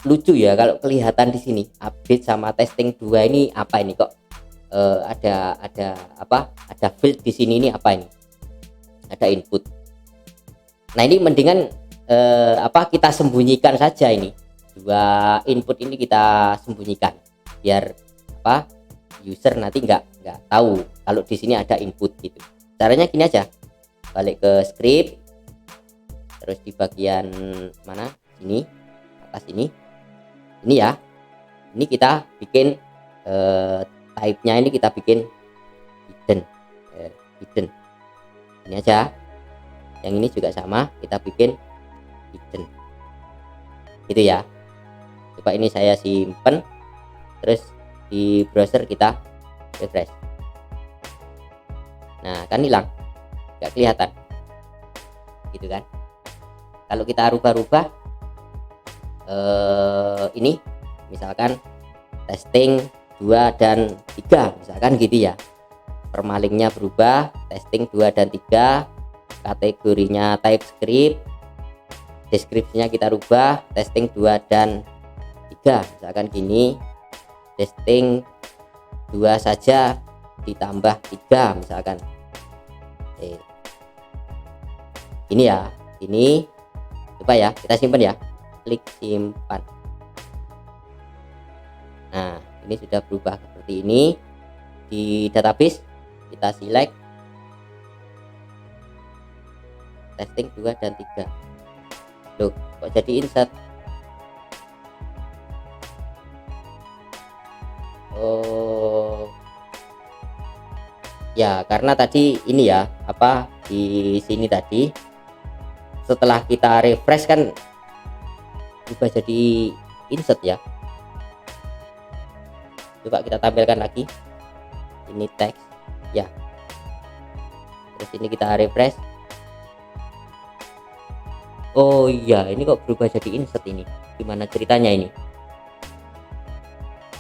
lucu ya kalau kelihatan di sini update sama testing 2 ini apa ini kok ada field di sini, ini apa ini, ada input. Nah, ini mendingan kita sembunyikan saja ini. 2 input ini kita sembunyikan biar user nanti nggak tahu kalau di sini ada input gitu. Caranya gini aja. Balik ke script. Terus di bagian mana? Sini, atas ini. Ini ya. Ini kita bikin type-nya ini kita bikin hidden. Hidden. Ini aja. Yang ini juga sama, kita bikin hidden gitu ya. Coba ini saya simpen, terus di browser kita refresh. Nah, kan hilang, nggak kelihatan gitu kan. Kalau kita rubah-rubah ini misalkan testing 2 dan 3 misalkan gitu ya, permalingnya berubah, testing 2 dan 3, kategorinya TypeScript, deskripsinya kita rubah, testing 2 dan 3, misalkan gini, testing 2 saja ditambah 3 misalkan. Ini ya, ini coba ya, kita simpan ya, klik simpan. Nah, ini sudah berubah seperti ini. Di database kita select testing 2 dan 3. Loh, kok jadi insert? Oh ya, karena tadi ini ya, apa, di sini tadi setelah kita refresh kan berubah jadi insert ya. Coba kita tampilkan lagi, ini teks ya, terus ini kita refresh. Oh iya, ini kok berubah jadi insert, ini gimana ceritanya ini?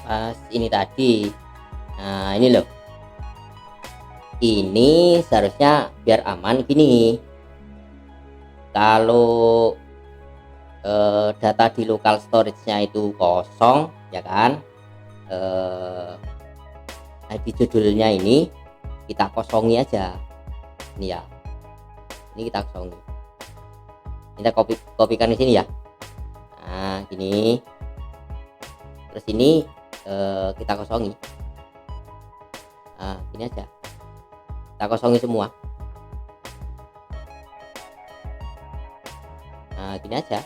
Pas ini tadi, nah ini loh, ini seharusnya biar aman gini, kalau data di local storage-nya itu kosong ya kan, ID judulnya ini kita kosongi aja, ini ya, ini kita kosongi, kita kopikan di sini ya. Nah gini, terus ini kita kosongi, nah gini aja, kita kosongi semua. Nah gini aja.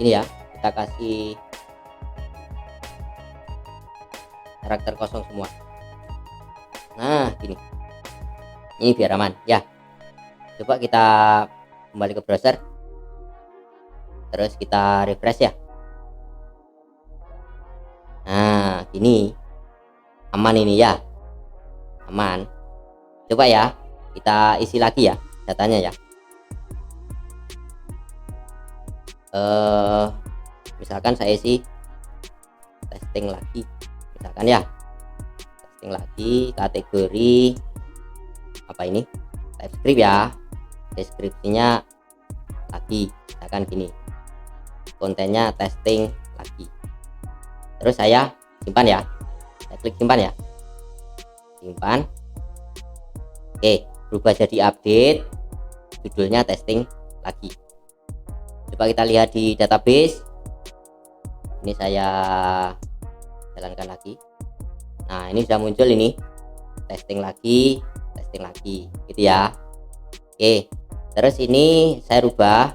Ini ya, kita kasih karakter kosong semua. Nah gini, ini biar aman ya. Coba kita kembali ke browser, terus kita refresh ya. Nah gini, aman ini ya, aman. Coba ya, kita isi lagi ya datanya ya. Misalkan saya isi testing lagi, misalkan ya, testing lagi, kategori apa ini, TypeScript ya, deskripsinya lagi, misalkan gini, kontennya testing lagi, terus saya simpan ya, saya klik simpan ya, simpan. Oke, berubah jadi update, judulnya testing lagi. Coba kita lihat di database, ini saya jalankan lagi. Nah ini sudah muncul ini, testing lagi gitu ya. Oke, terus ini saya rubah,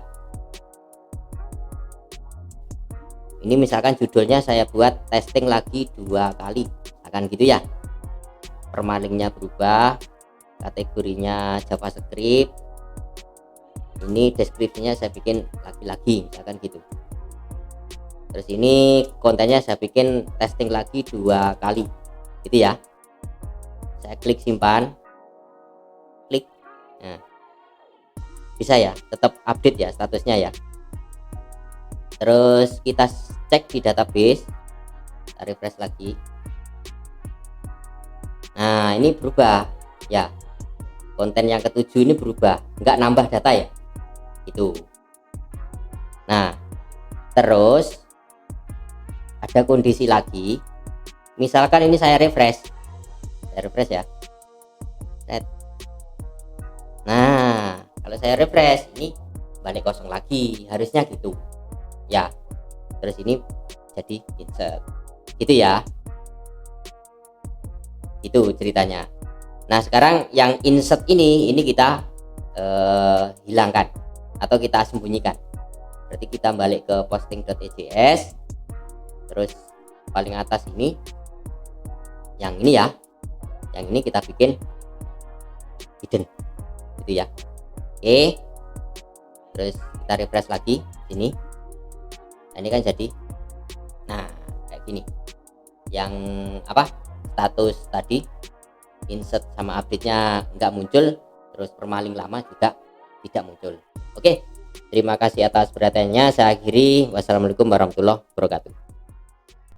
ini misalkan judulnya saya buat testing lagi 2 kali, akan gitu ya. Permalingnya berubah, kategorinya JavaScript, ini deskripsinya saya bikin lagi-lagi misalkan gitu. Terus ini kontennya saya bikin testing lagi 2 kali gitu ya. Saya klik simpan, klik, nah bisa ya, tetap update ya statusnya ya. Terus kita cek di database, kita refresh lagi. Nah ini berubah ya, konten yang ke-7 ini berubah, nggak nambah data ya itu. Nah terus ada kondisi lagi, misalkan ini saya refresh ya. Nah kalau saya refresh ini balik kosong lagi, harusnya gitu ya. Terus ini jadi insert gitu ya, itu ceritanya. Nah sekarang yang insert ini kita hilangkan atau kita sembunyikan. Berarti kita balik ke posting.ejs, terus paling atas ini, yang ini ya, yang ini kita bikin hidden gitu ya. Oke, terus kita refresh lagi sini. Nah, ini kan jadi, nah kayak gini, yang apa, status tadi insert sama update-nya nggak muncul, terus permaling lama juga tidak muncul. Oke, terima kasih atas perhatiannya. Saya akhiri, wassalamualaikum warahmatullahi wabarakatuh.